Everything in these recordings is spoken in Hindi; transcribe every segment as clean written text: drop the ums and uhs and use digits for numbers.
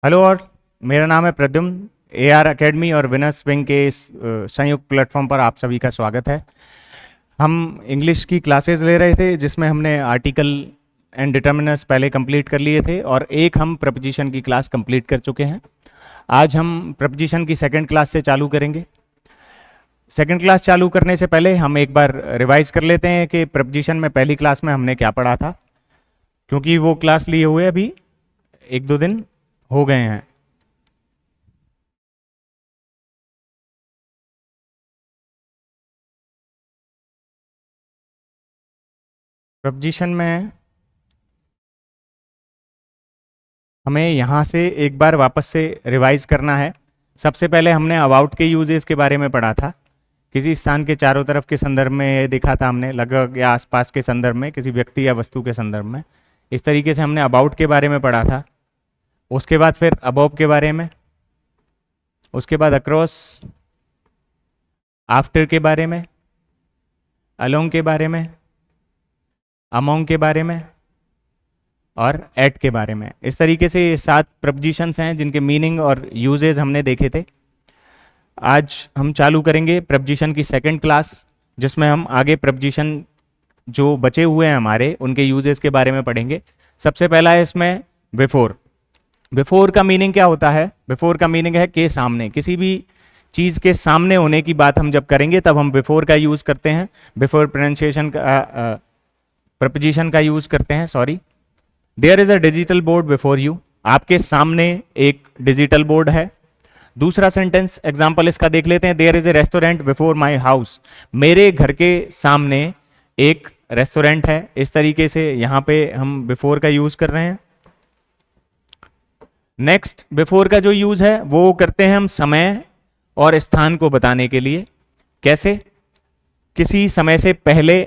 हेलो और मेरा नाम है प्रद्युम्न। एआर एकेडमी और विनर स्विंग के इस संयुक्त प्लेटफॉर्म पर आप सभी का स्वागत है। हम इंग्लिश की क्लासेस ले रहे थे जिसमें हमने आर्टिकल एंड डिटर्मिनर्स पहले कंप्लीट कर लिए थे और एक हम प्रपोजिशन की क्लास कंप्लीट कर चुके हैं। आज हम प्रपोजिशन की सेकंड क्लास से चालू करेंगे। सेकंड क्लास चालू करने से पहले हम एक बार रिवाइज कर लेते हैं कि प्रपोजिशन में पहली क्लास में हमने क्या पढ़ा था, क्योंकि वो क्लास लिए हुए अभी एक दो दिन हो गए हैं। प्रपोजिशन में हमें यहाँ से एक बार वापस से रिवाइज करना है। सबसे पहले हमने अबाउट के यूजेस के बारे में पढ़ा था। किसी स्थान के चारों तरफ के संदर्भ में ये देखा था हमने, लगभग या आसपास के संदर्भ में, किसी व्यक्ति या वस्तु के संदर्भ में। इस तरीके से हमने अबाउट के बारे में पढ़ा था। उसके बाद फिर अबव के बारे में, उसके बाद अक्रॉस, आफ्टर के बारे में, अलोंग के बारे में, अमोंग के बारे में और एट के बारे में। इस तरीके से ये 7 प्रपोजिशंस हैं जिनके मीनिंग और यूजेस हमने देखे थे। आज हम चालू करेंगे प्रपोजिशन की सेकंड क्लास, जिसमें हम आगे प्रपोजिशन जो बचे हुए हैं हमारे उनके यूजेस के बारे में पढ़ेंगे। सबसे पहला है इसमें बिफोर। बिफोर का मीनिंग क्या होता है? बिफोर का मीनिंग है के सामने। किसी भी चीज़ के सामने होने की बात हम जब करेंगे तब हम बिफोर का यूज़ करते हैं। बिफोर प्रोनाउंसिएशन का प्रपोजिशन का यूज़ करते हैं। Sorry, there is a digital board before you. आपके सामने एक डिजिटल बोर्ड है। दूसरा सेंटेंस एग्जांपल इसका देख लेते हैं। There is a restaurant before my house. मेरे घर के सामने एक रेस्टोरेंट है। इस तरीके से यहां पे हम बिफोर का यूज कर रहे हैं। नेक्स्ट, बिफोर का जो यूज है वो करते हैं हम समय और स्थान को बताने के लिए। कैसे? किसी समय से पहले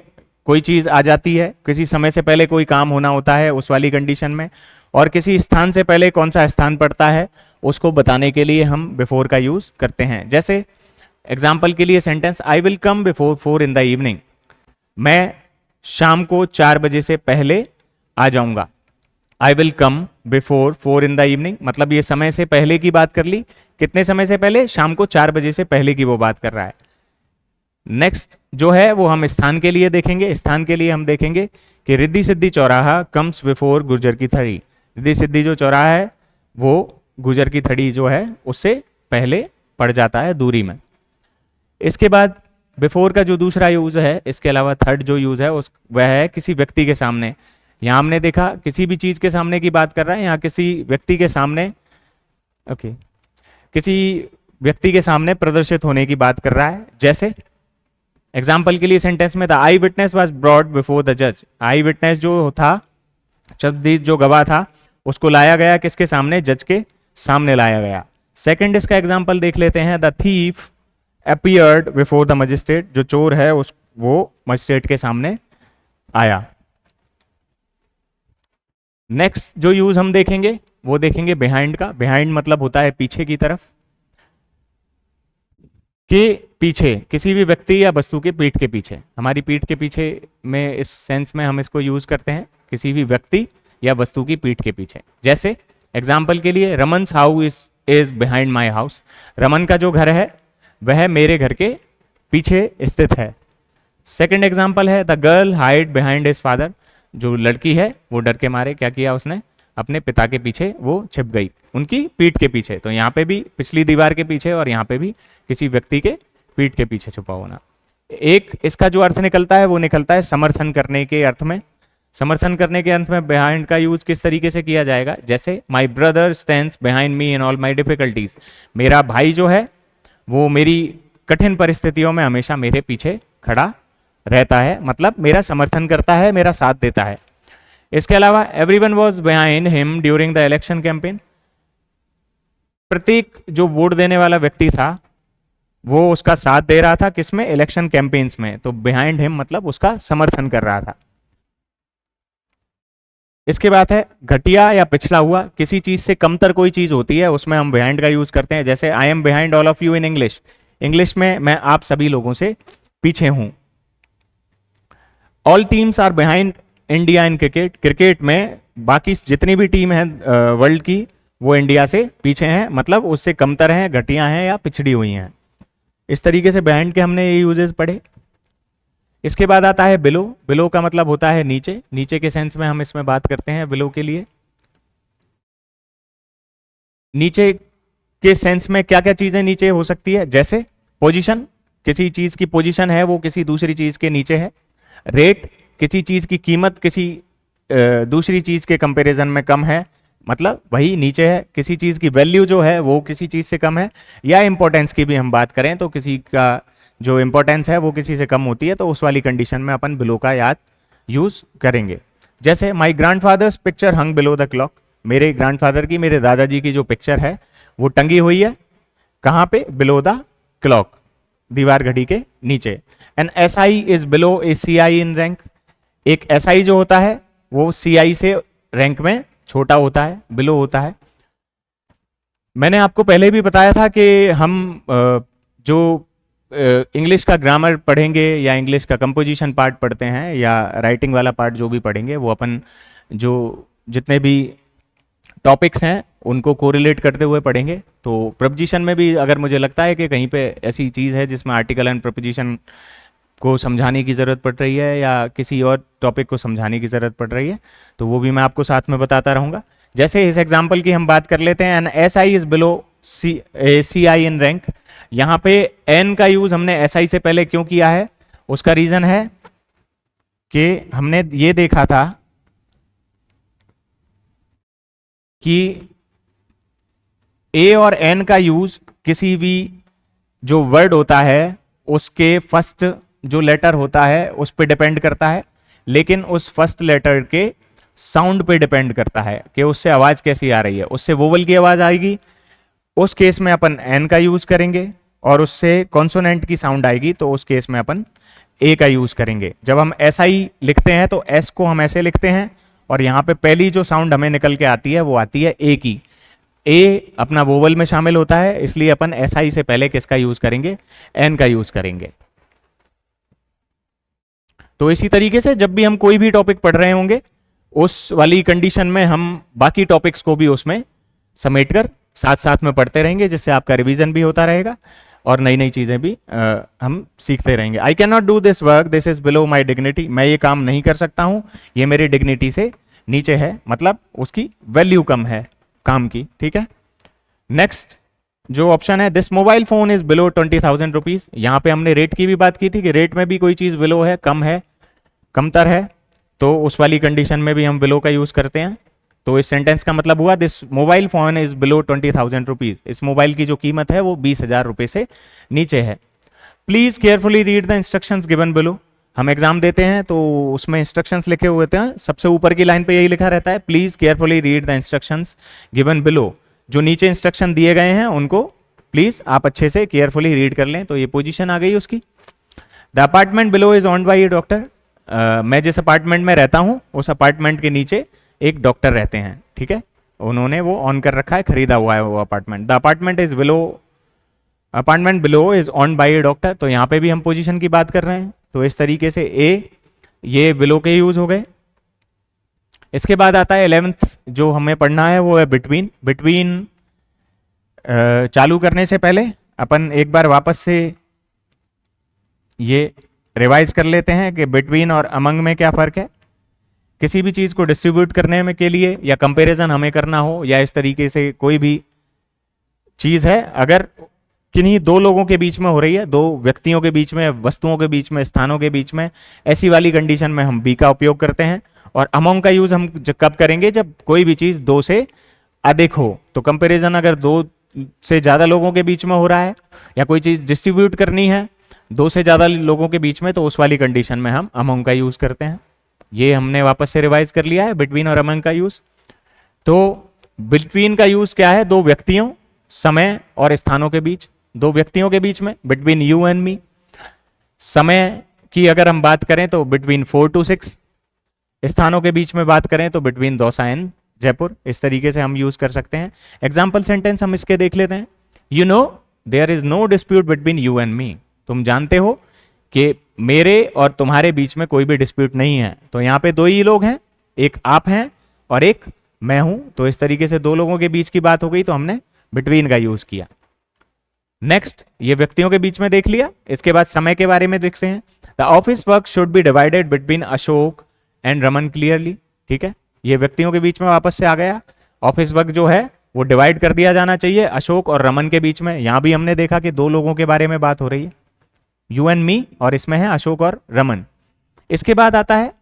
कोई चीज आ जाती है, किसी समय से पहले कोई काम होना होता है उस वाली कंडीशन में, और किसी स्थान से पहले कौन सा स्थान पड़ता है उसको बताने के लिए हम बिफोर का यूज करते हैं। जैसे एग्जाम्पल के लिए sentence, I will come before 4 in the evening. मैं शाम को 4 बजे से पहले आ जाऊंगा। I will come before 4 in the evening, मतलब ये समय से पहले की बात कर ली। कितने समय से पहले? शाम को 4 बजे से पहले की वो बात कर रहा है। नेक्स्ट जो है वो हम स्थान के लिए देखेंगे। स्थान के लिए हम देखेंगे कि रिद्धि सिद्धि चौराहा कम्स बिफोर गुर्जर की थड़ी। रिद्धि सिद्धि जो चौराहा है वो गुर्जर की थड़ी जो है उससे पहले पड़ जाता है दूरी में। इसके बाद बिफोर का जो दूसरा यूज है, इसके अलावा थर्ड जो यूज है उस वह है किसी व्यक्ति के सामने। यहां हमने देखा किसी भी चीज के सामने की बात कर रहा है, यहाँ किसी व्यक्ति के सामने, ओके, किसी व्यक्ति के सामने प्रदर्शित होने की बात कर रहा है। जैसे एग्जाम्पल के लिए सेंटेंस में, the I witness was broad before the जज। आई विटनेस जो था, शब्दीश जो गवाह था, उसको लाया गया किसके सामने? जज के सामने लाया गया। सेकंड इसका एग्जाम्पल देख लेते हैं, the thief appeared before the magistrate. जो चोर है उस वो मजिस्ट्रेट के सामने आया। नेक्स्ट जो यूज हम देखेंगे वो देखेंगे बिहाइंड का। बिहाइंड मतलब होता है पीछे की तरफ। के पीछे, किसी भी व्यक्ति या वस्तु के पीठ के पीछे, हमारी पीठ के पीछे में, इस सेंस में हम इसको यूज करते हैं किसी भी व्यक्ति या वस्तु की पीठ के पीछे। जैसे एग्जाम्पल के लिए, Raman's house is behind my house. Raman का जो घर है वह मेरे घर के पीछे स्थित है। सेकंड एग्जाम्पल है, the girl hide behind his father. जो लड़की है वो डर के मारे क्या किया उसने? अपने पिता के पीछे वो छिप गई, उनकी पीठ के पीछे। तो यहाँ पे भी पिछली दीवार के पीछे और यहाँ पे भी किसी व्यक्ति के पीठ के पीछे छुपा होना। एक इसका जो अर्थ निकलता है वो निकलता है समर्थन करने के अर्थ में। समर्थन करने के अर्थ में बिहाइंड का यूज किस तरीके से किया जाएगा? जैसे, my brother stands behind me in all my difficulties. मेरा भाई जो है वो मेरी कठिन परिस्थितियों में हमेशा मेरे पीछे खड़ा रहता है, मतलब मेरा समर्थन करता है, मेरा साथ देता है। इसके अलावा, everyone was behind him during the election campaign. प्रत्येक जो वोट देने वाला व्यक्ति था वो उसका साथ दे रहा था किसमें? इलेक्शन कैंपेन्स में। तो बिहाइंड हिम मतलब उसका समर्थन कर रहा था। इसके बाद है घटिया या पिछड़ा हुआ। किसी चीज से कमतर कोई चीज होती है उसमें हम बिहाइंड का यूज करते हैं। जैसे, I am behind all of you in English. English में मैं आप सभी लोगों से पीछे हूं। All teams are behind India in cricket. Cricket में बाकी जितनी भी टीम है वर्ल्ड की वो इंडिया से पीछे हैं, मतलब उससे कमतर हैं, घटिया हैं या पिछड़ी हुई हैं। इस तरीके से बिहाइंड के हमने ये यूजेस पढ़े। इसके बाद आता है बिलो। बिलो का मतलब होता है नीचे, नीचे के सेंस में हम इसमें बात करते हैं बिलो के लिए। नीचे के सेंस में क्या क्या चीजें नीचे हो सकती है, जैसे पोजीशन, किसी चीज की पोजीशन है वो किसी दूसरी चीज के नीचे है। रेट, किसी चीज की कीमत किसी दूसरी चीज के कंपैरिजन में कम है, मतलब वही नीचे है। किसी चीज की वैल्यू जो है वो किसी चीज से कम है। या इंपॉर्टेंस की भी हम बात करें तो किसी का जो इंपॉर्टेंस है वो किसी से कम होती है, तो उस वाली कंडीशन में अपन बिलो का याद यूज करेंगे। जैसे my grandfather's picture hung below the clock, मेरे ग्रैंडफादर की, मेरे दादाजी की जो पिक्चर है वो टंगी हुई है कहाँ पे, बिलो द क्लॉक, दीवार घड़ी के नीचे। N S I is below A C I in rank, एक एस आई जो होता है वो सी आई से रैंक में छोटा होता है, बिलो होता है। मैंने आपको पहले भी बताया था कि हम जो इंग्लिश का ग्रामर पढ़ेंगे या इंग्लिश का कंपोजिशन पार्ट पढ़ते हैं या राइटिंग वाला पार्ट जो भी पढ़ेंगे, वो अपन जो जितने भी टॉपिक्स हैं उनको कोरिलेट करते हुए पढ़ेंगे। तो प्रपोजिशन में भी अगर मुझे लगता है कि कहीं पे ऐसी चीज़ है जिसमें आर्टिकल एंड प्रपोजिशन को समझाने की ज़रूरत पड़ रही है या किसी और टॉपिक को समझाने की ज़रूरत पड़ रही है, तो वो भी मैं आपको साथ में बताता रहूँगा। जैसे इस एग्जाम्पल की हम बात कर लेते हैं, N S I is below C I in rank. यहाँ पे एन का यूज हमने एस आई से पहले क्यों किया है, उसका रीजन है कि हमने ये देखा था कि ए और एन का यूज किसी भी जो वर्ड होता है उसके फर्स्ट जो लेटर होता है उस पर डिपेंड करता है, लेकिन उस फर्स्ट लेटर के साउंड पे डिपेंड करता है कि उससे आवाज कैसी आ रही है। उससे वोवल की आवाज आएगी, उस केस में अपन एन का यूज करेंगे, और उससे कॉन्सोनेंट की साउंड आएगी तो उस केस में अपन ए का यूज करेंगे। जब हम एस आई लिखते हैं तो एस को हम ऐसे लिखते हैं, और यहाँ पे पहली जो साउंड हमें निकल के आती है वो आती है ए की। ए अपना वोवल में शामिल होता है, इसलिए अपन एस आई से पहले किसका यूज करेंगे, एन का यूज करेंगे। तो इसी तरीके से जब भी हम कोई भी टॉपिक पढ़ रहे होंगे उस वाली कंडीशन में हम बाकी टॉपिक्स को भी उसमें समेटकर साथ साथ में पढ़ते रहेंगे, जिससे आपका रिवीजन भी होता रहेगा और नई नई चीजें भी हम सीखते रहेंगे। I can not do this work, this is below my dignity, मैं ये काम नहीं कर सकता हूं, ये मेरी डिग्निटी से नीचे है, मतलब उसकी वैल्यू कम है काम की। ठीक है, नेक्स्ट जो ऑप्शन है, this mobile phone is below 20,000 rupees. यहां पे हमने रेट की भी बात की थी कि रेट में भी कोई चीज बिलो है, कम है, कमतर है, तो उस वाली कंडीशन में भी हम बिलो का यूज करते हैं। तो इस सेंटेंस का मतलब हुआ this mobile phone is below 20,000 rupees, इस मोबाइल की जो कीमत है वो 20,000 रुपए से नीचे है। Please carefully read the instructions given below. हम एग्जाम देते हैं तो उसमें इंस्ट्रक्शंस लिखे हुए होते हैं, सबसे ऊपर की लाइन पे यही लिखा रहता है, please carefully read the instructions given below. जो नीचे इंस्ट्रक्शन दिए गए हैं उनको प्लीज आप अच्छे से केयरफुली रीड कर लें। तो ये पोजीशन आ गई उसकी। The apartment below is owned by A doctor. मैं जिस अपार्टमेंट में रहता हूं उस अपार्टमेंट के नीचे एक डॉक्टर रहते हैं। ठीक है, उन्होंने वो ऑन कर रखा है, खरीदा हुआ है वो apartment. The apartment is below, apartment below is on by A doctor. तो यहाँ पे भी हम पोजीशन की बात कर रहे हैं, तो इस तरीके से ए ये बिलो के यूज हो गए। इसके बाद आता है 11th जो हमें पढ़ना है वो है बिटवीन। बिटवीन चालू करने से पहले अपन एक बार वापस से ये रिवाइज कर लेते हैं कि बिटवीन और अमंग में क्या फर्क है। किसी भी चीज को डिस्ट्रीब्यूट करने में के लिए या कंपैरिजन हमें करना हो या इस तरीके से कोई भी चीज है, अगर किन्हीं दो लोगों के बीच में हो रही है, दो व्यक्तियों के बीच में, वस्तुओं के बीच में, स्थानों के बीच में, ऐसी वाली कंडीशन में हम बी का उपयोग करते हैं। और अमंग का यूज हम कब करेंगे, जब कोई भी चीज दो से अधिक हो। तो कंपैरिजन अगर दो से ज्यादा लोगों के बीच में हो रहा है या कोई चीज डिस्ट्रीब्यूट करनी है दो से ज्यादा लोगों के बीच में, तो उस वाली कंडीशन में हम अमंग का यूज करते हैं। ये हमने वापस से रिवाइज कर लिया है बिटवीन और अमंग का यूज। तो बिटवीन का यूज क्या है, दो व्यक्तियों, समय और स्थानों के बीच, दो व्यक्तियों के बीच में, बिटवीन यू एंड मी। समय की अगर हम बात करें तो बिटवीन 4 to 6, स्थानों के बीच में बात करें तो बिटवीन दौसा एंड जयपुर। इस तरीके से हम यूज कर सकते हैं। एग्जाम्पल सेंटेंस हम इसके देख लेते हैं। You know there is no dispute between you and me. तुम जानते हो कि मेरे और तुम्हारे बीच में कोई भी डिस्प्यूट नहीं है। तो यहाँ पे दो ही लोग हैं, एक आप हैं और एक मैं हूं, तो इस तरीके से दो लोगों के बीच की बात हो गई तो हमने बिटवीन का यूज किया। नेक्स्ट, ये व्यक्तियों के बीच में देख लिया। इसके बाद समय के बारे में देखते हैं। The office work should be divided between Ashok and Raman clearly. ठीक है, ये व्यक्तियों के बीच में वापस से आ गया। ऑफिस वर्क जो है वो डिवाइड कर दिया जाना चाहिए अशोक और रमन के बीच में। यहां भी हमने देखा कि दो लोगों के बारे में बात हो रही है, यू एंड मी, और इसमें है अशोक और रमन। इसके बाद आता है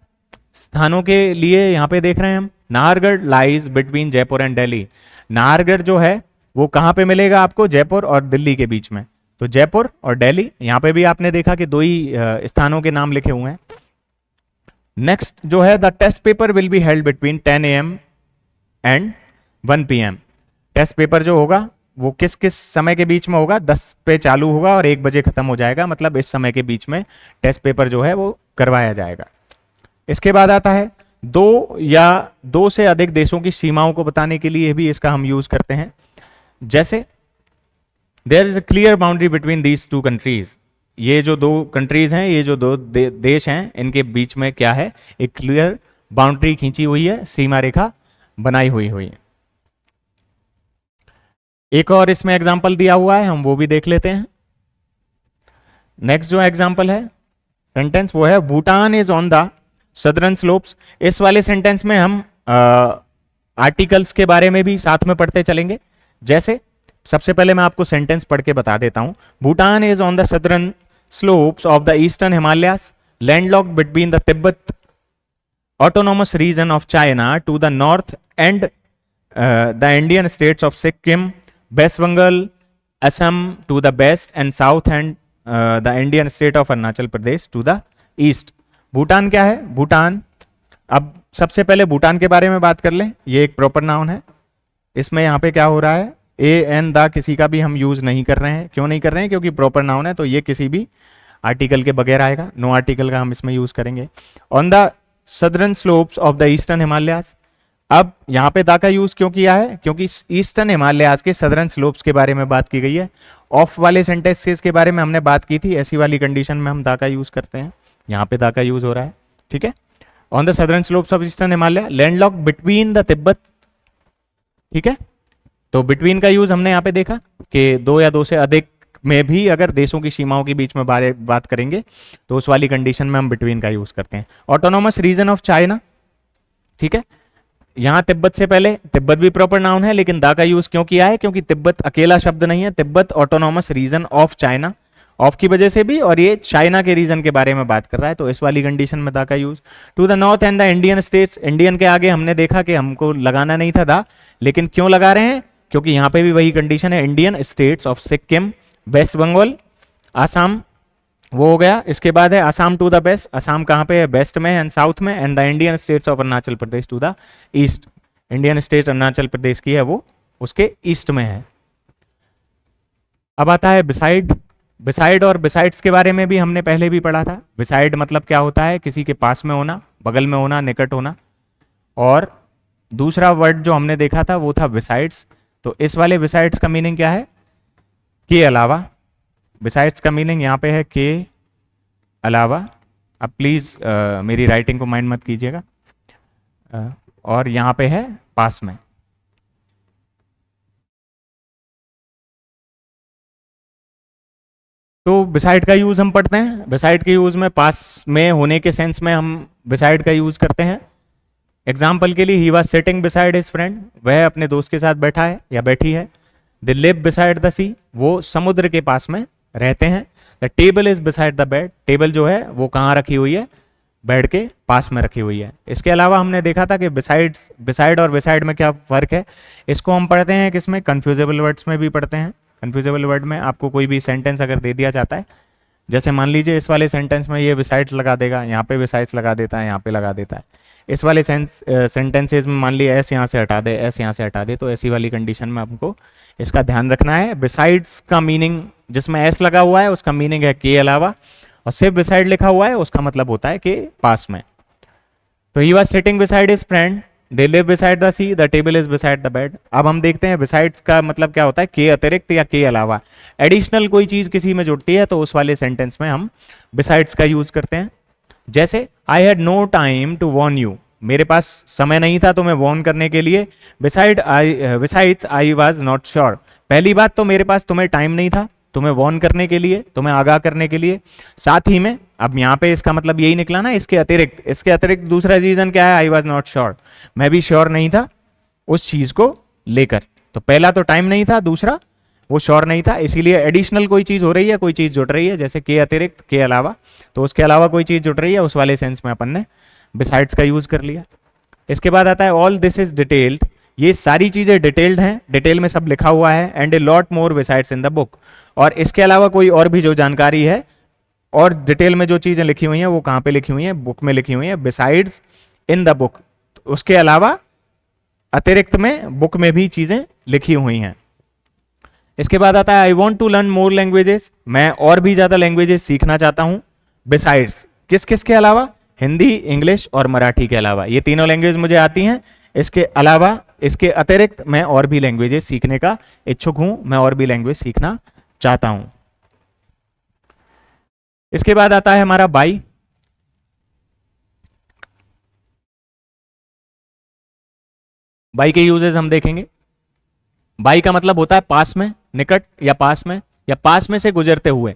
स्थानों के लिए। यहां पे देख रहे हैं हम, Nahargarh lies between Jaipur and Delhi. Nahargarh जो है वो कहां पे मिलेगा आपको? जयपुर और दिल्ली के बीच में। तो जयपुर और दिल्ली, यहां पे भी आपने देखा कि दो ही स्थानों के नाम लिखे हुए हैं। नेक्स्ट जो है, the test paper will be held between 10 AM and 1 PM। Test paper जो होगा वो किस किस समय के बीच में होगा? 10 पे चालू होगा और 1 बजे खत्म हो जाएगा, मतलब इस समय के बीच में टेस्ट पेपर जो है वो करवाया जाएगा। इसके बाद आता है दो या दो से अधिक देशों की सीमाओं को बताने के लिए भी इसका हम यूज करते हैं। जैसे there is a clear boundary between these two countries. ये जो दो कंट्रीज हैं, ये जो दो देश हैं, इनके बीच में क्या है? एक क्लियर बाउंड्री खींची हुई है, सीमा रेखा बनाई हुई है। एक और इसमें एग्जाम्पल दिया हुआ है, हम वो भी देख लेते हैं। नेक्स्ट जो एग्जाम्पल है सेंटेंस, वो है Bhutan is on the southern slopes. इस वाले सेंटेंस में हम आर्टिकल्स के बारे में भी साथ में पढ़ते चलेंगे। जैसे सबसे पहले मैं आपको सेंटेंस पढ़ के बता देता हूं। Bhutan is on the southern slopes of the eastern Himalayas, landlocked between the Tibet autonomous region of China to the north and the Indian states of Sikkim, waste Bengal, Assam to the west and south and the Indian state of Arunachal Pradesh to the east. Bhutan क्या है? भूटान, अब सबसे पहले भूटान के बारे में बात कर लें। ये एक प्रॉपर नाउन है। इसमें यहाँ पे क्या हो रहा है? ए एन द किसी का भी हम यूज नहीं कर रहे हैं। क्यों नहीं कर रहे हैं? क्योंकि प्रॉपर नाउन है, तो ये किसी भी आर्टिकल के बगैर आएगा। नो आर्टिकल का हम इसमें यूज करेंगे। On the southern slopes of the eastern Himalayas. अब यहाँ पे दा का यूज क्यों किया है? क्योंकि ईस्टर्न हिमालयास के सदर्न स्लोप्स के बारे में बात की गई है। ऑफ वाले सेंटेंसेस के बारे में हमने बात की थी, ऐसी वाली कंडीशन में हम दा का यूज करते हैं। यहाँ पे दा का यूज हो रहा है। ठीक है, on the southern slopes of eastern Himalaya, landlock between the Tibet. ठीक है, तो बिटवीन का यूज हमने यहाँ पे देखा कि दो या दो से अधिक में भी अगर देशों की सीमाओं के बीच में बात करेंगे तो उस वाली कंडीशन में हम बिटवीन का यूज करते हैं। Autonomous region of China. ठीक है, यहां तिब्बत से पहले, तिब्बत भी प्रॉपर नाउन है, लेकिन दा का यूज क्यों किया है? क्योंकि तिब्बत अकेला शब्द नहीं है, Tibet autonomous region of China, of की वजह से भी, और ये चाइना के रीजन के बारे में बात कर रहा है, तो इस वाली कंडीशन में दा का use. To the north and the Indian states. Indian के आगे हमने देखा कि हमको लगाना नहीं था दा, लेकिन क्यों लगा रहे हैं? क्योंकि यहां पे भी वही कंडीशन है, Indian states of Sikkim, waste Bengal, Assam, वो हो गया। इसके बाद है Assam to the west. Assam कहाँ पे है? वेस्ट में एंड साउथ में। And the Indian states of Arunachal Pradesh to the east. Indian state Arunachal Pradesh की है, वो उसके ईस्ट में है। अब आता है बिसाइड। बिसाइड और बिसाइड्स के बारे में भी हमने पहले भी पढ़ा था। बिसाइड मतलब क्या होता है? किसी के पास में होना, बगल में होना, निकट होना। और दूसरा वर्ड जो हमने देखा था वो था बिसाइड्स। तो इस वाले बिसाइड्स का मीनिंग क्या है? के अलावा। बिसाइड्स का मीनिंग यहाँ पे है के अलावा। अब प्लीज मेरी राइटिंग को माइंड मत कीजिएगा। और यहाँ पे है पास में। तो बिसाइड का यूज हम पढ़ते हैं। बिसाइड के यूज में पास में होने के सेंस में हम बिसाइड का यूज करते हैं। एग्जाम्पल के लिए, he was sitting beside his friend, वह अपने दोस्त के साथ बैठा है या बैठी है। दे लिव बिसाइड द सी, वो समुद्र के पास में रहते हैं। The table is beside the bed, table जो है वो कहाँ रखी हुई है? बेड के पास में रखी हुई है। इसके अलावा हमने देखा था कि बिसाइड्स, बिसाइड और बिसाइड में क्या फर्क है, इसको हम पढ़ते हैं किसमें? कंफ्यूजेबल वर्ड्स में भी पढ़ते हैं। कंफ्यूजेबल वर्ड में आपको कोई भी सेंटेंस अगर दे दिया जाता है, जैसे मान लीजिए इस वाले सेंटेंस में ये बिसाइड्स लगा देगा, यहाँ पे बिसाइड्स लगा देता है, यहाँ पे लगा देता है। इस वाले सेंटेंसेज में मान लीजिए एस यहाँ से हटा दे, एस यहाँ से हटा दे, तो ऐसी वाली कंडीशन में हमको इसका ध्यान रखना है। बिसाइड्स का मीनिंग, जिसमें एस लगा हुआ है उसका मीनिंग है के अलावा, और सिर्फ बिसाइड लिखा हुआ है उसका मतलब होता है कि पास में। तो he was sitting beside his friend, they live beside the sea, the table is beside the bed. अब हम देखते हैं बिसाइड्स का मतलब क्या होता है, के अतिरिक्त या के अलावा। एडिशनल कोई चीज किसी में जुड़ती है तो उस वाले सेंटेंस में हम बिसाइड्स का यूज करते हैं। जैसे I had no time to warn you, मेरे पास समय नहीं था तुम्हें वार्न करने के लिए। Besides I was not sure, पहली बात तो मेरे पास तुम्हें टाइम नहीं था तुम्हें वार्न करने के लिए, तुम्हें आगाह करने के लिए। साथ ही में अब यहाँ पे इसका मतलब यही निकला ना, इसके अतिरिक्त दूसरा रीजन क्या है, आई वॉज नॉट श्योर, मैं भी श्योर नहीं था उस चीज को लेकर। तो पहला तो टाइम नहीं था, दूसरा वो श्योर नहीं था, इसीलिए एडिशनल कोई चीज हो रही है, कोई चीज जुड़ रही है, जैसे के अतिरिक्त, के अलावा, तो उसके अलावा कोई चीज जुड़ रही है, उस वाले सेंस में अपन ने बिसाइड्स का यूज कर लिया। इसके बाद आता है ऑल दिस इज डिटेल्ड, ये सारी चीजें डिटेल्ड हैं, डिटेल में सब लिखा हुआ है, and a lot more besides in the book, और इसके अलावा कोई और भी जो जानकारी है और डिटेल में जो चीजें लिखी हुई हैं वो कहां पे लिखी हुई हैं, बुक में लिखी हुई हैं, बिसाइड्स इन द बुक, उसके अलावा अतिरिक्त में बुक में भी चीजें लिखी हुई हैं। इसके बाद आता है I want to learn more languages, मैं और भी ज्यादा लैंग्वेजेस सीखना चाहता हूं, बिसाइड्स किस किस के अलावा, हिंदी, इंग्लिश और मराठी के अलावा, ये तीनों लैंग्वेज मुझे आती हैं, इसके अलावा, इसके अतिरिक्त मैं और भी लैंग्वेजेस सीखने का इच्छुक हूं, मैं और भी लैंग्वेज सीखना चाहता हूं। इसके बाद आता है हमारा बाई। बाई के यूजेस हम देखेंगे। बाई का मतलब होता है पास में, निकट या पास में से गुजरते हुए।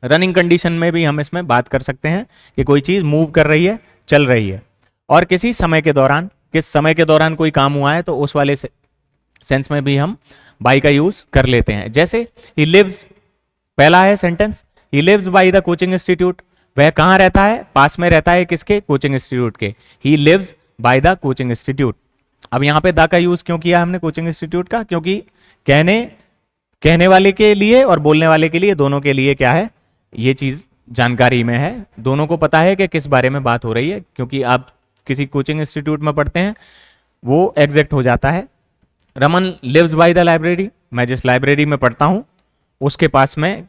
रनिंग कंडीशन में भी हम इसमें बात कर सकते हैं कि कोई चीज मूव कर रही है, चल रही है, और किसी समय के दौरान, किस समय के दौरान कोई काम हुआ है, तो उस वाले सेंस में भी हम बाई का यूज कर लेते हैं। जैसे ही लिव्स, पहला है sentence, he lives by the coaching institute, वह कहां रहता है, पास में रहता है, किसके, कोचिंग इंस्टीट्यूट के, he lives by the coaching institute. अब यहां पे द का यूज क्यों किया हमने कोचिंग इंस्टीट्यूट का, क्योंकि कहने वाले के लिए और बोलने वाले के लिए, दोनों के लिए क्या है, ये चीज जानकारी में है, दोनों को पता है कि किस बारे में बात हो रही है, क्योंकि आप किसी कोचिंग इंस्टीट्यूट में पढ़ते हैं वो एग्जैक्ट हो जाता है। Raman lives by the library, मैं जिस लाइब्रेरी में पढ़ता हूं उसके पास में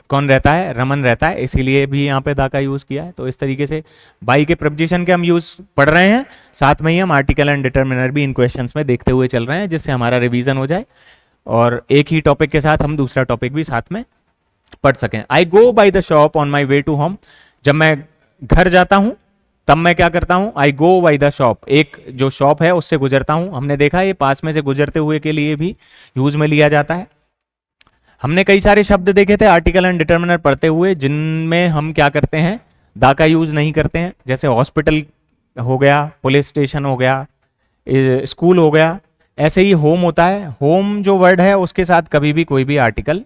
कौन रहता है, रमन रहता है, इसीलिए भी यहाँ पे दा का यूज किया है। तो इस तरीके से बाई के प्रपोजिशन के हम यूज पढ़ रहे हैं, साथ में ही हम आर्टिकल एंड डिटर्मिनर भी इन क्वेश्चंस में देखते हुए चल रहे हैं, जिससे हमारा रिवीजन हो जाए और एक ही टॉपिक के साथ हम दूसरा टॉपिक भी साथ में पढ़ सकें। I go by the shop on my way to home, जब मैं घर जाता हूं तब मैं क्या करता हूं, आई गो बाय द शॉप, एक जो शॉप है उससे गुजरता हूं। हमने देखा ये पास में से गुजरते हुए के लिए भी यूज में लिया जाता है। हमने कई सारे शब्द देखे थे आर्टिकल एंड डिटर्मिनर पढ़ते हुए जिनमें हम क्या करते हैं, दा का यूज नहीं करते हैं, जैसे हॉस्पिटल हो गया, पुलिस स्टेशन हो गया, स्कूल हो गया। ऐसे ही होम होता है, होम जो वर्ड है उसके साथ कभी भी कोई भी आर्टिकल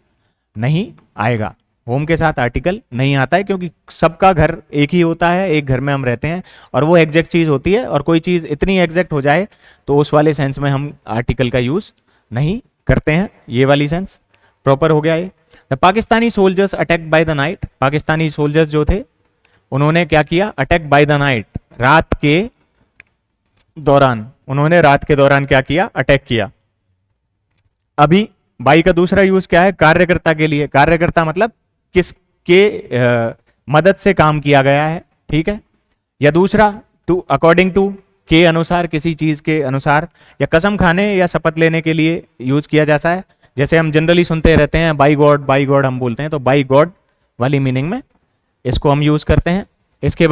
नहीं आएगा, होम के साथ आर्टिकल नहीं आता है, क्योंकि सबका घर एक ही होता है, एक घर में हम रहते हैं और वो एग्जैक्ट चीज होती है, और कोई चीज इतनी एग्जैक्ट हो जाए तो उस वाले सेंस में हम आर्टिकल का यूज नहीं करते हैं। ये वाली सेंस प्रॉपर हो गया ये। The Pakistani soldiers attack by the night, Pakistani soldiers जो थे उन्होंने क्या किया, अटैक बाय द नाइट, रात के दौरान, उन्होंने रात के दौरान क्या किया, अटैक किया। अभी बाई का दूसरा यूज क्या है, कार्यकर्ता के लिए, कार्यकर्ता मतलब किसके मदद से काम किया गया है, ठीक है। या दूसरा टू, अकॉर्डिंग टू, के अनुसार, किसी चीज के अनुसार, या कसम खाने या शपथ लेने के लिए यूज किया जाता है। जैसे हम जनरली सुनते रहते हैं बाई गॉड हम बोलते हैं, तो बाई गॉड वाली मीनिंग में इसको हम यूज करते हैं। इसके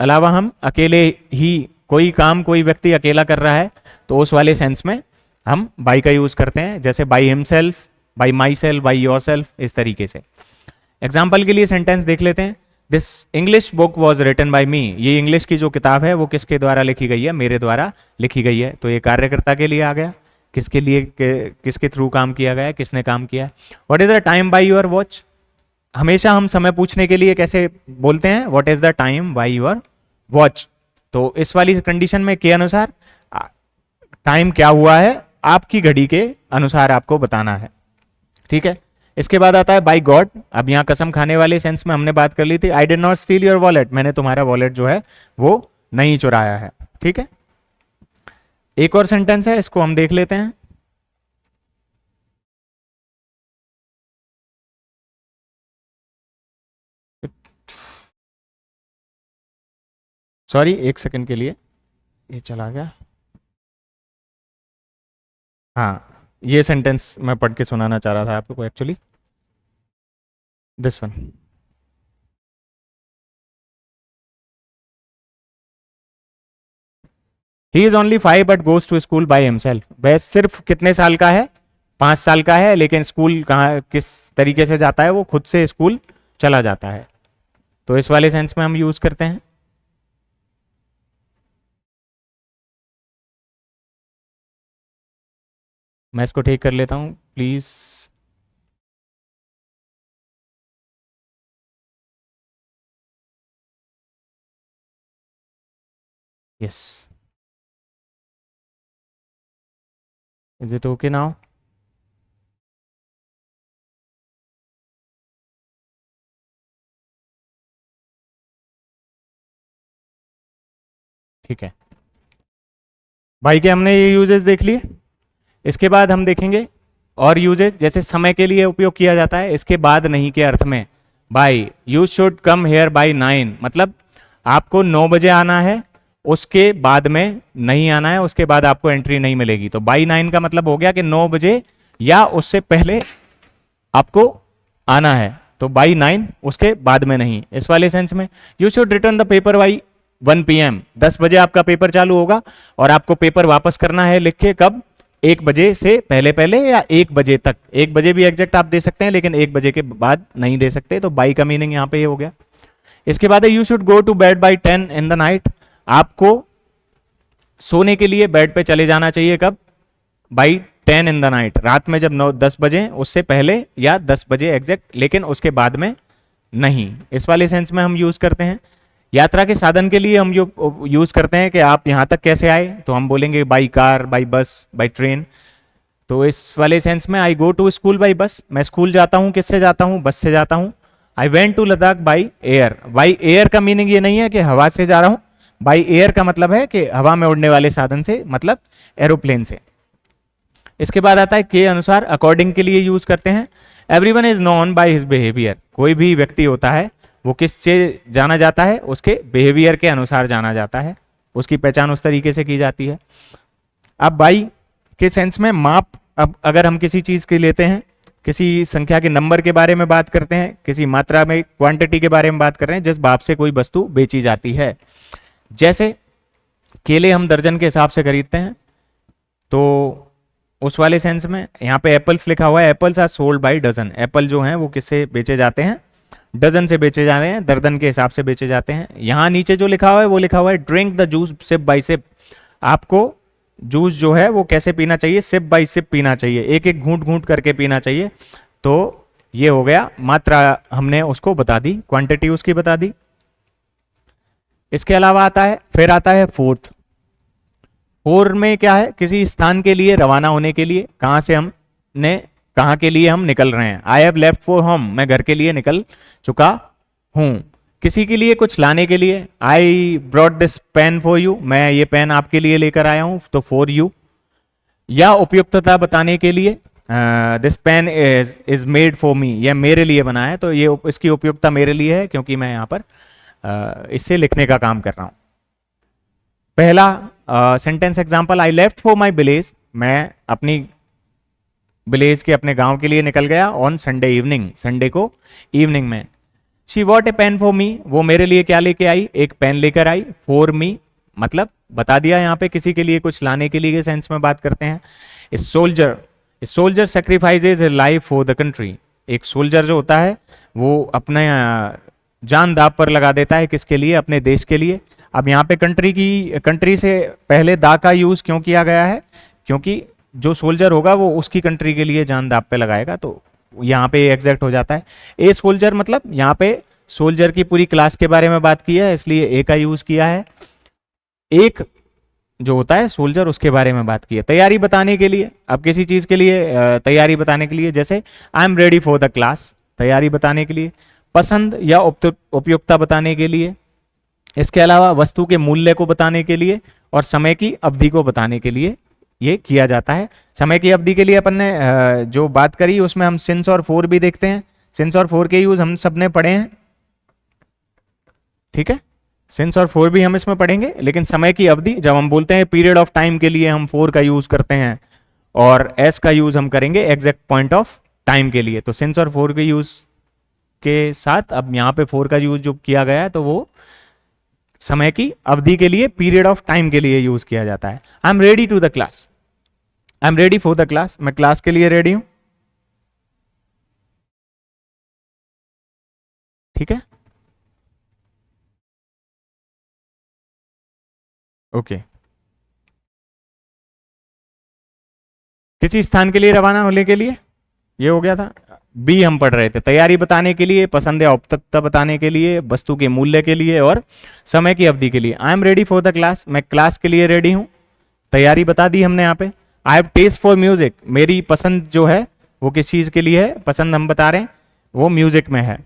अलावा हम अकेले ही, कोई काम कोई व्यक्ति अकेला कर रहा है तो उस वाले सेंस में हम बाई का यूज करते हैं, जैसे by himself, by my self, by your self, इस तरीके से। एग्जाम्पल के लिए सेंटेंस देख लेते हैं। This English book was written by me, ये इंग्लिश की जो किताब है वो किसके द्वारा लिखी गई है, मेरे द्वारा लिखी गई है। तो ये कार्यकर्ता के लिए आ गया, किसके लिए, किसके थ्रू काम किया गया है, किसने काम किया है। What is the time by your watch, हमेशा हम समय पूछने के लिए कैसे बोलते हैं, what is the time by your watch. तो इस वाली कंडीशन में के अनुसार टाइम क्या हुआ है आपकी घड़ी के अनुसार आपको बताना है, ठीक है। इसके बाद आता है बाय गॉड, अब यहां कसम खाने वाले सेंस में हमने बात कर ली थी, I did not steel your wallet, मैंने तुम्हारा वॉलेट जो है वो नहीं चुराया है, ठीक है। एक और सेंटेंस है, इसको हम देख लेते हैं। सॉरी, एक सेकंड के लिए ये चला गया। हाँ, ये सेंटेंस मैं पढ़ के सुनाना चाह रहा था आपको actually, this one. He is only 5 but goes to school by himself. वह सिर्फ कितने साल का है? 5 साल का है, लेकिन स्कूल कहाँ किस तरीके से जाता है? वो खुद से स्कूल चला जाता है। तो इस वाले सेंस में हम यूज करते हैं। मैं इसको ठीक कर लेता हूं please. Yes, is it okay now? ठीक है भाई, के हमने ये यूजेस देख लिए। इसके बाद हम देखेंगे और यूजेस, जैसे समय के लिए उपयोग किया जाता है इसके बाद नहीं के अर्थ में। By, you should come here by 9, मतलब आपको 9 बजे आना है, उसके बाद में नहीं आना है, उसके बाद आपको एंट्री नहीं मिलेगी। तो बाई 9 का मतलब हो गया कि 9 बजे या उससे पहले आपको आना है, तो बाई 9, उसके बाद में नहीं। इस वाले सेंस में you should return the paper by 1 PM, 10 बजे आपका पेपर चालू होगा और आपको पेपर वापस करना है लिख के, कब? 1 बजे से पहले पहले या 1 बजे तक। 1 बजे भी एग्जैक्ट आप दे सकते हैं, लेकिन 1 बजे के बाद नहीं दे सकते। तो बाई का मीनिंग यहाँ पे ये हो गया। इसके बाद है you should go to bed by 10 in the night, आपको सोने के लिए बेड पे चले जाना चाहिए, कब? बाई 10 इन द नाइट, रात में जब 9-10 बजे, उससे पहले या 10 बजे एग्जैक्ट, लेकिन उसके बाद में नहीं। इस वाले सेंस में हम यूज करते हैं। यात्रा के साधन के लिए हम यूज करते हैं कि आप यहां तक कैसे आए, तो हम बोलेंगे by car, by bus, by train. तो इस वाले सेंस में I go to school by bus, मैं स्कूल जाता हूं किससे जाता हूं? बस से जाता हूं। I went to Ladakh by air, by air का मीनिंग ये नहीं है कि हवा से जा रहा हूं, बाई एयर का मतलब है कि हवा में उड़ने वाले साधन से, मतलब एरोप्लेन से। इसके बाद आता है के अनुसार, अकॉर्डिंग के लिए यूज करते हैं। Everyone is known by his behaviour, कोई भी व्यक्ति होता है वो किससे जाना जाता है? उसके बिहेवियर के अनुसार जाना जाता है, उसकी पहचान उस तरीके से की जाती है। अब बाई के सेंस में माप, अब अगर हम किसी चीज के लेते हैं, किसी संख्या के नंबर के बारे में बात करते हैं, किसी मात्रा में क्वांटिटी के बारे में बात कर रहे हैं, जिस भाव से कोई वस्तु बेची जाती है। जैसे केले हम दर्जन के हिसाब से खरीदते हैं, तो उस वाले सेंस में यहाँ पे एप्पल्स लिखा हुआ है, apples are sold by dozen, apple जो हैं वो किससे बेचे जाते हैं? डजन से बेचे जाते हैं, दर्जन के हिसाब से बेचे जाते हैं। यहाँ नीचे जो लिखा हुआ है वो लिखा हुआ है drink the juice sip by sip, आपको जूस जो है वो कैसे पीना चाहिए? सिप बाय सिप पीना चाहिए, एक एक घूंट घूंट करके पीना चाहिए। तो ये हो गया, मात्रा हमने उसको बता दी, क्वांटिटी उसकी बता दी। इसके अलावा आता है, फिर आता है फोर्थ। फोर में क्या है? किसी स्थान के लिए रवाना होने के लिए, कहां से हमने, कहां के लिए हम निकल रहे हैं। I have left for home, मैं घर के लिए निकल चुका हूं। किसी के लिए कुछ लाने के लिए, I brought this pen for you, मैं ये पेन आपके लिए लेकर आया हूं, तो फॉर यू। या उपयुक्तता बताने के लिए, this pen is made for me, यह मेरे लिए बना है, तो ये इसकी उपयुक्तता मेरे लिए है क्योंकि मैं यहाँ पर इससे लिखने का काम कर रहा हूं। पहला sentence example, I left for my village, मैं अपनी विलेज के, अपने गांव के लिए निकल गया ऑन संडे इवनिंग, संडे को इवनिंग में। She bought a pen for me, वो मेरे लिए क्या लेके आई? एक पेन लेकर आई। फॉर मी मतलब बता दिया, यहाँ पे किसी के लिए कुछ लाने के लिए सेंस में बात करते हैं। Soldier सेक्रीफाइसेज life for the country, एक सोल्जर जो होता है वो अपने जान दाव पर लगा देता है, किसके लिए? अपने देश के लिए। अब यहाँ पे कंट्री से पहले दा का यूज क्यों किया गया है? क्योंकि जो सोल्जर होगा वो उसकी कंट्री के लिए जान दाव पे लगाएगा, तो यहाँ पे एग्जैक्ट हो जाता है। ए सोल्जर मतलब यहाँ पे सोल्जर की पूरी क्लास के बारे में बात की है, इसलिए ए का यूज किया है। एक जो होता है सोल्जर, उसके बारे में बात की है। तैयारी बताने के लिए, अब किसी चीज के लिए तैयारी बताने के लिए, जैसे I am ready for the class, तैयारी बताने के लिए। पसंद या उपयुक्तता बताने के लिए। इसके अलावा वस्तु के मूल्य को बताने के लिए और समय की अवधि को बताने के लिए ये किया जाता है। समय की अवधि के लिए अपन ने जो बात करी उसमें हम सिंस और फोर भी देखते हैं। सिंस और फोर के यूज हम सबने पढ़े हैं, ठीक है, सिंस और फोर भी हम इसमें पढ़ेंगे। लेकिन समय की अवधि जब हम बोलते हैं पीरियड ऑफ टाइम के लिए हम फोर का यूज करते हैं, और एस का यूज हम करेंगे एग्जैक्ट पॉइंट ऑफ टाइम के लिए। तो सिंस और फोर के यूज के साथ अब यहाँ पे फोर का यूज जो किया गया है तो वो समय की अवधि के लिए, पीरियड ऑफ टाइम के लिए यूज किया जाता है। I am ready to the class, I am ready for the class, मैं क्लास के लिए रेडी हूं। ठीक है, ओके। किसी स्थान के लिए रवाना होने के लिए, ये हो गया था। बी हम पढ़ रहे थे, तैयारी बताने के लिए, पसंद या औपचारिकता बताने के लिए, वस्तु के मूल्य के लिए और समय की अवधि के लिए। I am ready for the class, मैं क्लास के लिए रेडी हूं। तैयारी बता दी हमने यहाँ पे। I have taste for music, मेरी पसंद जो है वो किस चीज के लिए है, पसंद हम बता रहे हैं वो म्यूजिक में है।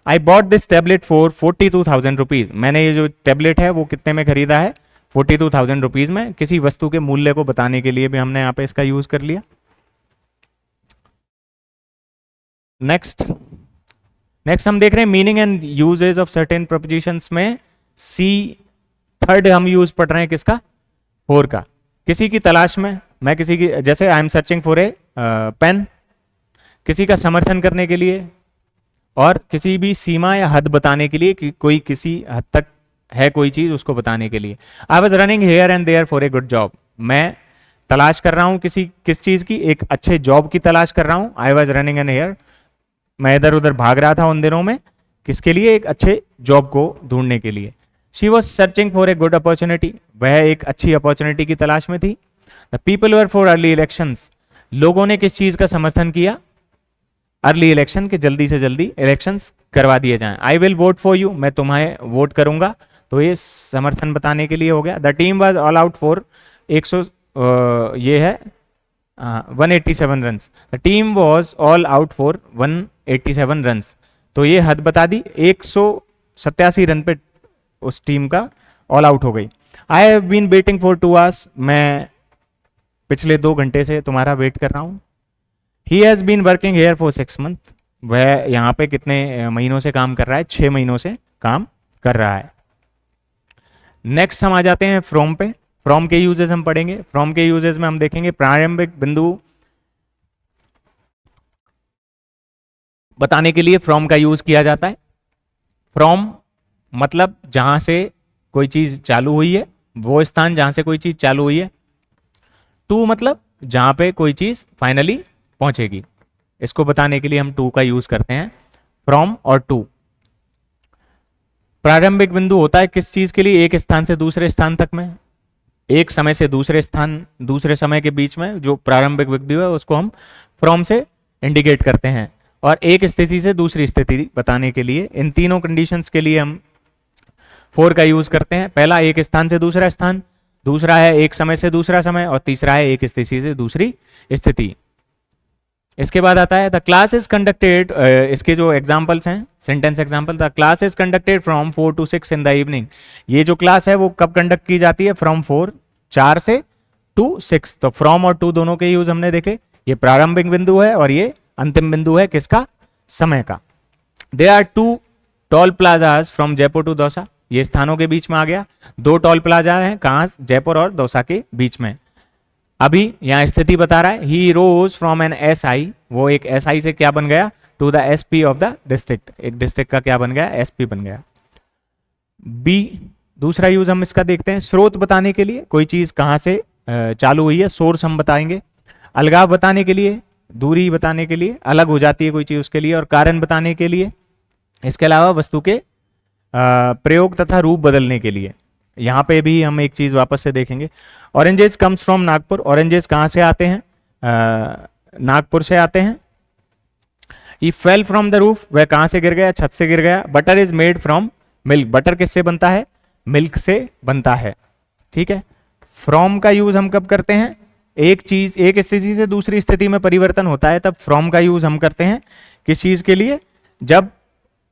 I bought this tablet for 42,000 rupees, मैंने ये जो टेबलेट है वो कितने में खरीदा है, 42,000 रुपीज में। किसी वस्तु के मूल्य को बताने के लिए भी हमने यहाँ पे इसका यूज कर लिया। नेक्स्ट हम देख रहे हैं meaning and usages of certain prepositions में सी थर्ड हम यूज पढ़ रहे हैं किसका, फोर का। किसी की तलाश में, मैं किसी की, जैसे I am searching for a pen, किसी का समर्थन करने के लिए और किसी भी सीमा या हद बताने के लिए कि कोई किसी हद तक है कोई चीज, उसको बताने के लिए। I was running here and there for a good job, मैं तलाश कर रहा हूं किस चीज की, एक अच्छे जॉब की तलाश कर रहा हूं। I was running and here, मैं इधर उधर भाग रहा था उन दिनों में, किसके लिए, एक अच्छे जॉब को ढूंढने के लिए। She was searching for a good opportunity, वह एक अच्छी अपॉर्चुनिटी की तलाश में थी। The people were for early elections, लोगों ने किस चीज का समर्थन किया, अर्ली इलेक्शन के, जल्दी से जल्दी इलेक्शंस करवा दिए जाएं। I will vote for you, मैं तुम्हें वोट करूंगा, तो ये समर्थन बताने के लिए हो गया। The team was all out for 100 ये है 187 runs, the team was all out for 187 runs, तो ये हद बता दी, 187 रन पे उस टीम का ऑल आउट हो गई। I have been waiting for 2 hours, मैं पिछले 2 घंटे से तुम्हारा वेट कर रहा हूं। He has been working here for 6 month, वह यहाँ पे कितने महीनों से काम कर रहा है, 6 महीनों से काम कर रहा है। नेक्स्ट हम आ जाते हैं फ्रॉम पे। फ्रॉम के यूजेस हम पढ़ेंगे। फ्रॉम के यूजेस में हम देखेंगे प्रारंभिक बिंदु बताने के लिए फ्रॉम का यूज किया जाता है। फ्रॉम मतलब जहां से कोई चीज चालू हुई है, वो स्थान जहां से कोई चीज चालू हुई है। टू मतलब जहां पे कोई चीज फाइनली पहुंचेगी, इसको बताने के लिए हम टू का यूज करते हैं, फ्रॉम और टू। प्रारंभिक बिंदु होता है किस चीज के लिए, एक स्थान से दूसरे स्थान तक में, एक समय से दूसरे स्थान, दूसरे समय के बीच में जो प्रारंभिक बिंदु है उसको हम फ्रॉम से इंडिकेट करते हैं। और एक स्थिति से दूसरी स्थिति बताने के लिए, इन तीनों कंडीशंस के लिए हम फोर का यूज करते हैं। पहला एक स्थान से दूसरा स्थान, दूसरा है एक समय से दूसरा समय, और तीसरा है एक स्थिति से दूसरी स्थिति। इसके बाद आता है द क्लास इज कंडक्टेड, इसके जो एग्जांपल्स हैं, sentence example, the class is conducted from 4 to 6 in the evening. ये जो क्लास है वो कब कंडक्ट की जाती है, फ्रॉम 4 से टू 6। तो फ्रॉम और टू दोनों के यूज हमने देखे। ये प्रारंभिक बिंदु है और ये अंतिम बिंदु है किसका, समय का। There are 2 toll plazas from Jaipur to Dausa, ये स्थानों के बीच में आ गया। 2 टॉल प्लाजा हैं, कहाँ, जयपुर और दौसा के बीच में। अभी यहाँ स्थिति बता रहा है, he rose from an SI, वो एक SI से क्या बन गया, to the SP of the district, एक डिस्ट्रिक्ट का क्या बन गया, SP बन गया। बी दूसरा यूज हम इसका देखते हैं, स्रोत बताने के लिए, कोई चीज कहाँ से चालू हुई है, सोर्स हम बताएंगे। अलगाव बताने के लिए, दूरी बताने के लिए, अलग हो जाती है कोई चीज उसके लिए। और कारण बताने के लिए, इसके अलावा वस्तु के प्रयोग तथा रूप बदलने के लिए। यहाँ पे भी हम एक चीज वापस से देखेंगे, oranges comes from Nagpur, oranges कहाँ से आते हैं, नागपुर से आते हैं। ही फेल फ्रॉम द रूफ, वह कहाँ से गिर गया, छत से गिर गया। Butter is made from milk, butter किससे बनता है, मिल्क से बनता है। ठीक है, फ्रॉम का यूज हम कब करते हैं, एक चीज एक स्थिति से दूसरी स्थिति में परिवर्तन होता है, तब फ्रॉम का यूज हम करते हैं किस चीज के लिए, जब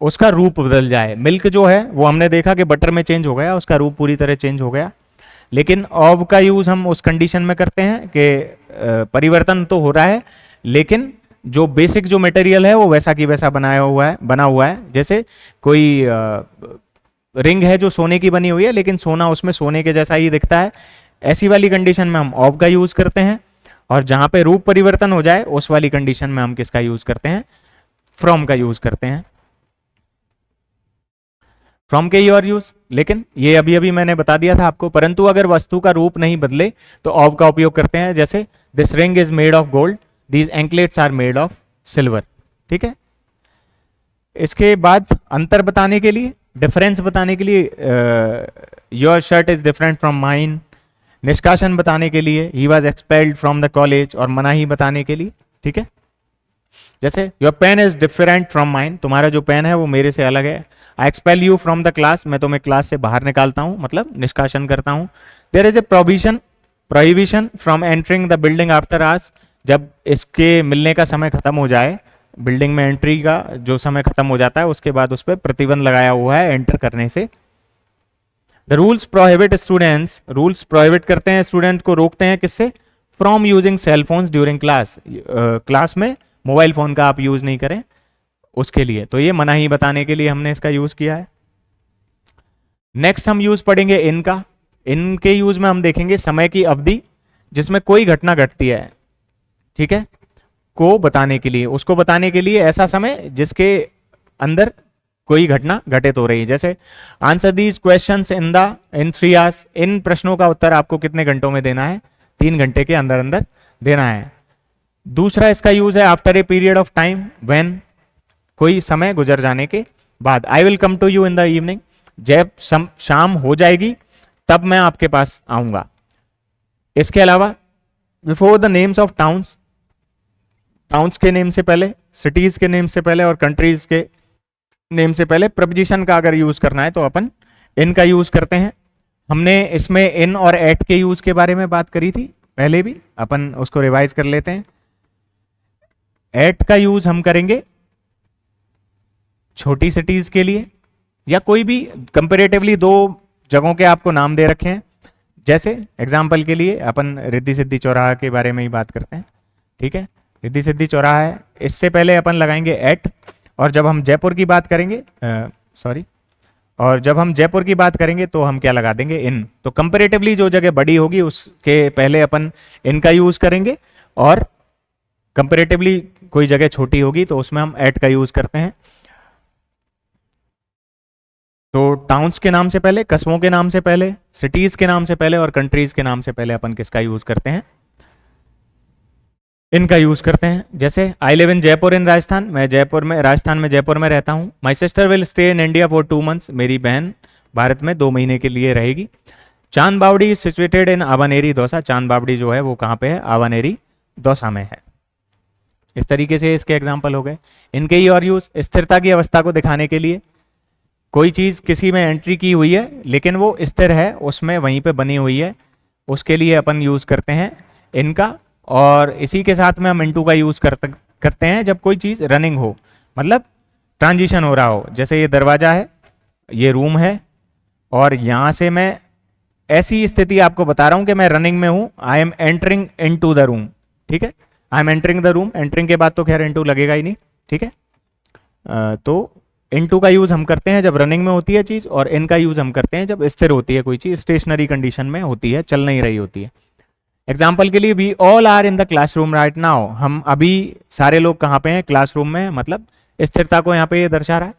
उसका रूप बदल जाए। मिल्क जो है वो हमने देखा कि बटर में चेंज हो गया, उसका रूप पूरी तरह चेंज हो गया। लेकिन ऑफ का यूज हम उस कंडीशन में करते हैं कि परिवर्तन तो हो रहा है, लेकिन जो बेसिक जो मटेरियल है वो वैसा की वैसा बना हुआ है। जैसे कोई रिंग है जो सोने की बनी हुई है, लेकिन सोना उसमें सोने के जैसा ही दिखता है, ऐसी वाली कंडीशन में हम ऑफ का यूज करते हैं। और जहां पे रूप परिवर्तन हो जाए उस वाली कंडीशन में हम किसका यूज करते हैं, फ्रॉम का यूज करते हैं। फ्रॉम के योर यूज, लेकिन ये अभी अभी मैंने बता दिया था आपको। परंतु अगर वस्तु का रूप नहीं बदले तो ऑफ का उपयोग करते हैं, जैसे this ring is made of gold, these anklets are made of silver. ठीक है, इसके बाद अंतर बताने के लिए, डिफरेंस बताने के लिए, your shirt is different from mine. निष्कासन बताने के लिए, he was expelled from the college, और मनाही बताने के लिए। ठीक है, जैसे your pen is different from mine, तुम्हारा जो पेन है वो मेरे से अलग है। I expel you from the class, मैं तुम्हें क्लास से बाहर निकालता हूं, मतलब निष्कासन करता हूं। There is a prohibition from entering the building after hours, जब इसके मिलने का समय खत्म हो जाए, बिल्डिंग में एंट्री का जो समय खत्म हो जाता है उसके बाद उस पर प्रतिबंध लगाया हुआ है एंटर करने से। The rules prohibit students, rules prohibit करते हैं, स्टूडेंट को रोकते हैं किससे? From using cell phones during class, class में मोबाइल फोन का आप यूज नहीं करें उसके लिए। तो ये मनाही बताने के लिए हमने इसका यूज किया है। नेक्स्ट हम यूज पढ़ेंगे इनका। इनके यूज में हम देखेंगे समय की अवधि जिसमें कोई घटना घटती है, ठीक है, को बताने के लिए, उसको बताने के लिए ऐसा समय जिसके अंदर कोई घटना घटित हो रही है। जैसे answer these questions in 3 hours, इन प्रश्नों का उत्तर आपको कितने घंटों में देना है? 3 घंटे के अंदर अंदर देना है। दूसरा इसका यूज है after a period of time, when, कोई समय गुजर जाने के बाद। I will come to you in the evening, जब शाम हो जाएगी तब मैं आपके पास आऊंगा। इसके अलावा before the names of towns, towns के नेम से पहले, सिटीज के नेम से पहले और कंट्रीज के नेम से पहले प्रपोजिशन का अगर यूज करना है तो अपन इन का यूज करते हैं। हमने इसमें इन और एट के यूज के बारे में बात करी थी पहले भी, अपन उसको रिवाइज कर लेते हैं। एट का यूज हम करेंगे छोटी सिटीज के लिए, या कोई भी कंपेरेटिवली 2 जगहों के आपको नाम दे रखे हैं। जैसे एग्जाम्पल के लिए अपन रिद्धि सिद्धि चौराहा के बारे में ही बात करते हैं। ठीक है, रिद्धि सिद्धि चौराहा है, इससे पहले अपन लगाएंगे एट, और जब हम जयपुर की बात करेंगे और जब हम जयपुर की बात करेंगे तो हम क्या लगा देंगे? इन। तो कंपेरेटिवली जो जगह बड़ी होगी उसके पहले अपन इन का यूज करेंगे, और कंपेरेटिवली कोई जगह छोटी होगी तो उसमें हम एट का यूज करते हैं। तो टाउन्स के नाम से पहले, कस्बों के नाम से पहले, सिटीज के नाम से पहले और कंट्रीज के नाम से पहले अपन किसका यूज करते हैं? इनका यूज करते हैं। जैसे आई लिव इन जयपुर इन राजस्थान, मैं जयपुर में, राजस्थान में जयपुर में रहता हूँ। My sister will stay in India for 2 months, मेरी बहन भारत में 2 महीने के लिए रहेगी। चांद बावड़ी इज सिचुएटेड इन आवानेरी दौसा, चांद बावड़ी जो है वो कहाँ पे है? आवानेरी दौसा में है। इस तरीके से इसके एग्जाम्पल हो गए। इनके ही और यूज, स्थिरता की अवस्था को दिखाने के लिए, कोई चीज किसी में एंट्री की हुई है लेकिन वो स्थिर है, उसमें वहीं पे बनी हुई है, उसके लिए अपन यूज करते हैं इनका। और इसी के साथ में हम इनटू का यूज करते हैं जब कोई चीज रनिंग हो, मतलब ट्रांजिशन हो रहा हो। जैसे ये दरवाजा है, ये रूम है, और यहां से मैं ऐसी स्थिति आपको बता रहा हूं कि मैं रनिंग में हूं, I am entering into the room. ठीक है, I am entering the room, entering के बाद तो खैर इनटू लगेगा ही नहीं। ठीक है, तो इनटू का यूज हम करते हैं जब रनिंग में होती है चीज, और इन का यूज हम करते हैं जब स्थिर होती है कोई चीज, स्टेशनरी कंडीशन में होती है, चल नहीं रही होती है। एग्जाम्पल के लिए, we all are in the classroom right now, हम अभी सारे लोग कहाँ पे हैं? क्लासरूम में, मतलब स्थिरता को यहाँ पे ये दर्शा रहा है।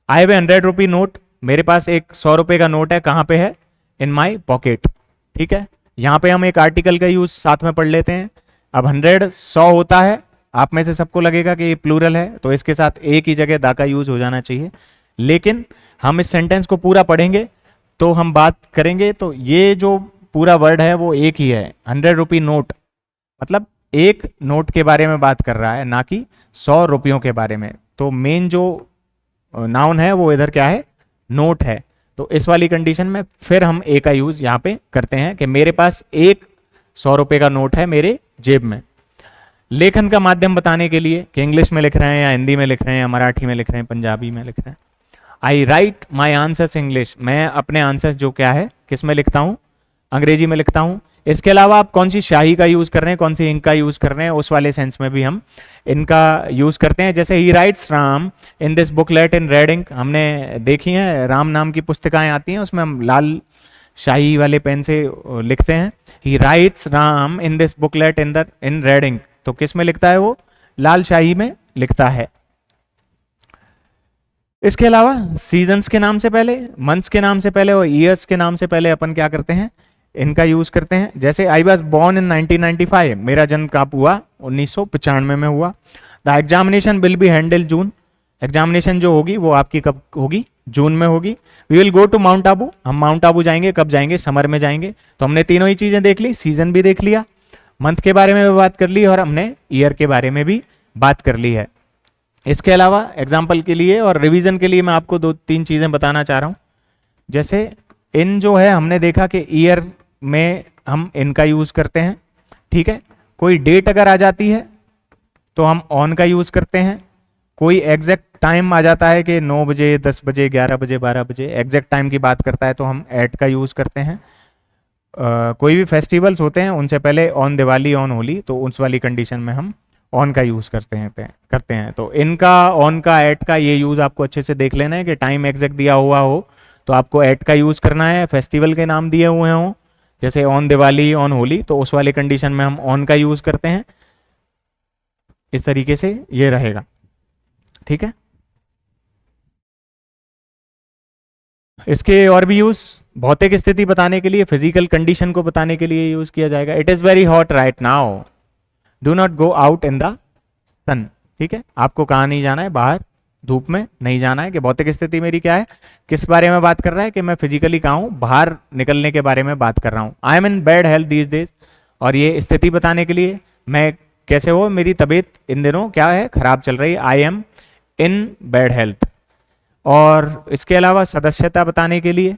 आई हैव 100 रुपी नोट, मेरे पास एक 100 रुपए का नोट है, कहाँ पे है? इन माई पॉकेट। ठीक है, यहाँ पे हम एक आर्टिकल का यूज साथ में पढ़ लेते हैं। अब 100 100 होता है, आप में से सबको लगेगा कि ये प्लूरल है, तो इसके साथ एक ही जगह दा का यूज हो जाना चाहिए। लेकिन हम इस सेंटेंस को पूरा पढ़ेंगे तो हम बात करेंगे, तो ये जो पूरा वर्ड है वो एक ही है। 100 रुपी नोट मतलब एक नोट के बारे में बात कर रहा है, ना कि 100 रुपयों के बारे में। तो मेन जो नाउन है वो इधर क्या है? नोट है। तो इस वाली कंडीशन में फिर हम ए का यूज यहाँ पे करते हैं कि मेरे पास एक 100 रुपए का नोट है मेरे जेब में। लेखन का माध्यम बताने के लिए कि इंग्लिश में लिख रहे हैं या हिंदी में लिख रहे हैं या मराठी में लिख रहे हैं, पंजाबी में लिख रहे हैं। आई राइट माई आंसर्स इंग्लिश, मैं अपने आंसर्स जो क्या है किस में लिखता हूँ? अंग्रेजी में लिखता हूँ। इसके अलावा आप कौन सी शाही का यूज कर रहे हैं, कौन सी इंक का यूज कर रहे हैं, उस वाले सेंस में भी हम इनका यूज करते हैं। जैसे he writes Ram in this booklet in red ink, हमने देखी है राम नाम की पुस्तिकाएं आती हैं, उसमें हम लाल शाही वाले पेन से लिखते हैं। He writes Ram in this booklet in red ink, तो किस में लिखता है वो? लाल शाही में लिखता है। इसके अलावा सीजन्स के नाम से पहले, मंथ्स के नाम से पहले और ईयर्स के नाम से पहले अपन क्या करते हैं, इनका यूज करते हैं। जैसे आई वॉज बॉर्न इन 1995, मेरा जन्म कब हुआ, 1995 में हुआ। द एग्जामिनेशन विल बी हैंडल जून, एग्जामिनेशन जो होगी वो आपकी कब होगी, जून में होगी। We will go to Mount Abu, हम माउंट आबू जाएंगे, कब जाएंगे, समर में जाएंगे। तो हमने तीनों ही चीजें देख ली, सीजन भी देख लिया, मंथ के बारे में भी बात कर ली और हमने ईयर के बारे में भी बात कर ली है। इसके अलावा एग्जाम्पल के लिए और रिवीजन के लिए मैं आपको दो तीन चीजें बताना चाह रहा हूं। जैसे इन जो है हमने देखा कि ईयर में हम इनका यूज करते हैं, ठीक है। कोई डेट अगर आ जाती है तो हम ऑन का यूज करते हैं। कोई एग्जैक्ट टाइम आ जाता है कि 9 बजे, 10 बजे, 11 बजे, 12 बजे, एग्जैक्ट टाइम की बात करता है तो हम एट का यूज करते हैं। कोई भी फेस्टिवल्स होते हैं उनसे पहले ऑन दिवाली, ऑन होली, तो उस वाली कंडीशन में हम ऑन का यूज करते हैं। तो इनका, ऑन का, एट का ये यूज आपको अच्छे से देख लेना है कि टाइम एग्जैक्ट दिया हुआ हो तो आपको एट का यूज करना है। फेस्टिवल के नाम दिए हुए हों जैसे ऑन दिवाली, ऑन होली, तो उस वाले कंडीशन में हम ऑन का यूज करते हैं। इस तरीके से ये रहेगा, ठीक है। इसके और भी यूज भौतिक स्थिति बताने के लिए, फिजिकल कंडीशन को बताने के लिए यूज किया जाएगा। It is very hot right now, do not go out in the sun, ठीक है। आपको कहाँ नहीं जाना है, बाहर धूप में नहीं जाना है। कि भौतिक स्थिति मेरी क्या है, किस बारे में बात कर रहा है, कि मैं फिजिकली कहाँ हूँ, बाहर निकलने के बारे में बात कर रहा हूँ। I am in bad health these days, और ये स्थिति बताने के लिए मैं कैसे हो, मेरी तबीयत इन दिनों क्या है, खराब चल रही है। I M in bad health. और इसके अलावा सदस्यता बताने के लिए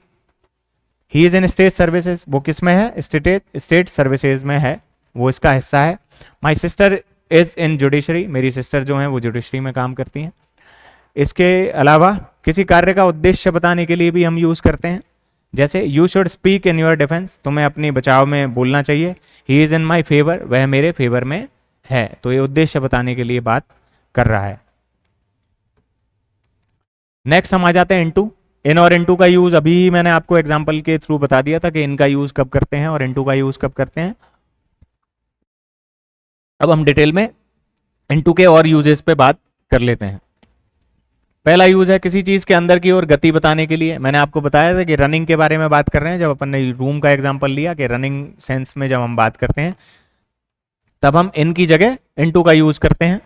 he is in state services, वो किस में है, स्टेट सर्विसेज में है, वो इसका हिस्सा है। My sister is in judiciary, मेरी सिस्टर जो है वो जुडिशरी में काम करती हैं। इसके अलावा किसी कार्य का उद्देश्य बताने के लिए भी हम यूज करते हैं। जैसे you should speak in your defence, तुम्हें अपनी बचाव में बोलना चाहिए। He is in my favour, वह मेरे फेवर में है, तो ये उद्देश्य बताने के लिए बात कर रहा है। नेक्स्ट हम आ जाते हैं इनटू। इन और इनटू का यूज अभी मैंने आपको एग्जांपल के थ्रू बता दिया था कि इनका यूज कब करते हैं और इनटू का यूज कब करते हैं। अब हम डिटेल में इनटू के और यूजेस पे बात कर लेते हैं। पहला यूज है किसी चीज के अंदर की ओर गति बताने के लिए। मैंने आपको बताया था कि रनिंग के बारे में बात कर रहे हैं, जब अपन ने रूम का एग्जांपल लिया कि रनिंग सेंस में जब हम बात करते हैं तब हम इन की जगह इनटू का यूज करते हैं।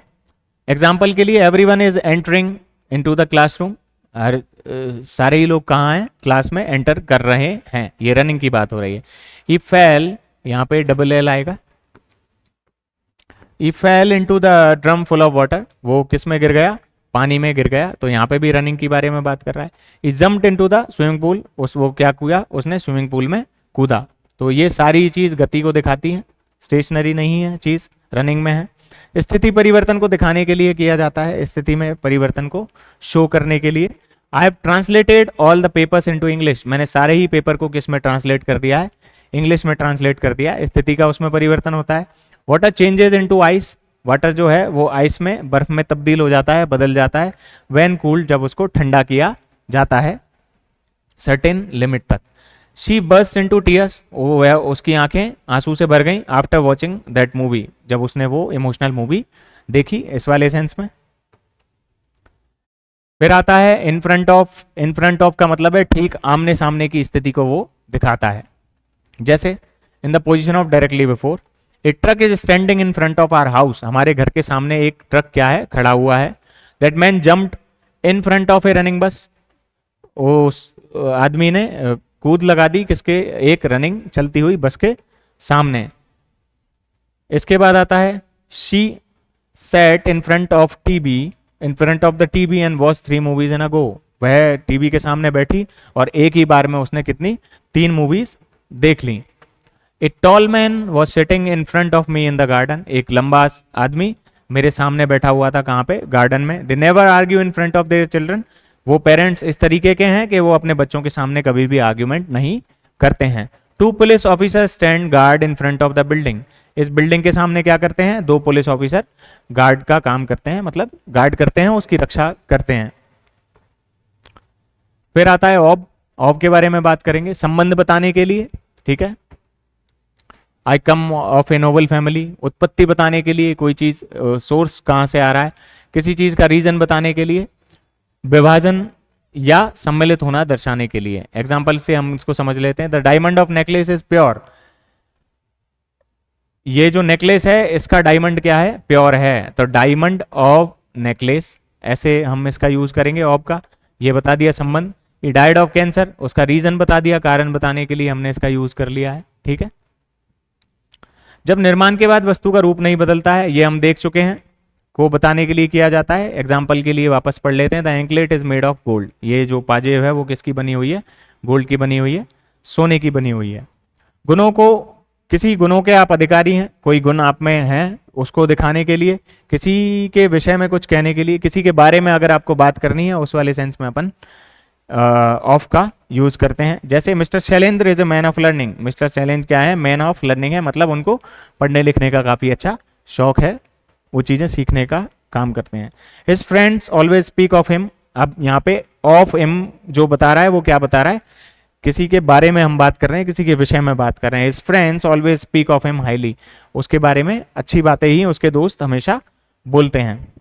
एग्जाम्पल के लिए everyone is entering into the classroom, हर सारे ही लोग कहाँ हैं, क्लास में एंटर कर रहे हैं, ये रनिंग की बात हो रही है। ही फेल, यहाँ पे डबल एल आएगा। He fell into the drum full of water, वो किस में गिर गया, पानी में गिर गया, तो यहाँ पे भी रनिंग के बारे में बात कर रहा है। He jumped into the swimming pool, वो क्या किया, उसने स्विमिंग पूल में कूदा। तो ये सारी चीज गति को दिखाती है, स्टेशनरी नहीं है चीज, रनिंग में है। स्थिति परिवर्तन को दिखाने के लिए किया जाता है, स्थिति में परिवर्तन को शो करने के लिए। I have translated all the papers into English, मैंने सारे ही पेपर को किस में ट्रांसलेट कर दिया है, इंग्लिश में ट्रांसलेट कर दिया। स्थिति का उसमें परिवर्तन होता है। Water changes into ice, water जो है वो आइस में, बर्फ में तब्दील हो जाता है, बदल जाता है। व्हेन कूल्ड, जब उसको ठंडा किया जाता है सर्टेन लिमिट तक। शी बर्स्ट इनटू टीयर्स, वो है उसकी आंखें आंसू से भर गईं आफ्टर वॉचिंग दैट मूवी, जब उसने वो इमोशनल मूवी देखी, इस वाले सेंस में। फिर आता है इन front of, in front of का मतलब है ठीक आमने सामने की स्थिति को वो दिखाता है। जैसे in the position of directly before, a truck is standing in front of our house, हमारे घर के सामने एक ट्रक क्या है, खड़ा हुआ है। That man jumped in front of A running बस, उस आदमी ने कूद लगा दी किसके, एक रनिंग चलती हुई बस के सामने। इसके बाद आता है she set in front of TV, in front of the TV and watch 3 movies in a go, वह टीवी के सामने बैठी और एक ही बार में उसने कितनी, 3 मूवीज देख ली। A tall man was sitting in front of me in the garden, एक लंबा आदमी मेरे सामने बैठा हुआ था, कहाँ पे, गार्डन में। They never argue in front of their children, वो पेरेंट्स इस तरीके के हैं कि वो अपने बच्चों के सामने कभी भी आर्ग्यूमेंट नहीं करते हैं। 2 police officer stand guard in front of the building, इस बिल्डिंग के सामने क्या करते हैं, 2 पुलिस ऑफिसर गार्ड का काम करते हैं, मतलब गार्ड करते हैं, उसकी रक्षा करते हैं। फिर आता है ऑब, ऑब के बारे में बात करेंगे, संबंध बताने के लिए, ठीक है। आई कम ऑफ ए नोबल फैमिली, उत्पत्ति बताने के लिए, कोई चीज सोर्स कहाँ से आ रहा है, किसी चीज का रीजन बताने के लिए। विभाजन या सम्मिलित होना दर्शाने के लिए। एग्जाम्पल से हम इसको समझ लेते हैं। The diamond of necklace is pure. ये जो नेकलेस है इसका डायमंड क्या है, प्योर है। तो डायमंड ऑफ नेकलेस, ऐसे हम इसका यूज करेंगे ऑफ का। ये बता दिया संबंध। ये डाइड ऑफ कैंसर, उसका रीजन बता दिया, कारण बताने के लिए हमने इसका यूज कर लिया है। ठीक है। जब निर्माण के बाद वस्तु का रूप नहीं बदलता है, ये हम देख चुके हैं, को बताने के लिए किया जाता है। एग्जाम्पल के लिए वापस पढ़ लेते हैं। The anklet is made of gold. ये जो पाजेब है वो किसकी बनी हुई है, गोल्ड की बनी हुई है, सोने की बनी हुई है। गुणों को, किसी गुणों के आप अधिकारी हैं, कोई गुण आप में है, उसको दिखाने के लिए, किसी के विषय में कुछ कहने के लिए, किसी के बारे में अगर आपको बात करनी है, उस वाले सेंस में अपन ऑफ का यूज करते हैं। जैसे mister Shailendra is a man of learning. Mister Shailendra क्या है, मैन ऑफ लर्निंग है, मतलब उनको पढ़ने लिखने का काफी अच्छा शौक है, वो चीजें सीखने का काम करते हैं। His friends always speak of him. अब यहाँ पे ऑफ हिम जो बता रहा है वो क्या बता रहा है, किसी के बारे में हम बात कर रहे हैं, किसी के विषय में बात कर रहे हैं। His friends always speak of him highly. उसके बारे में अच्छी बातें ही उसके दोस्त हमेशा बोलते हैं।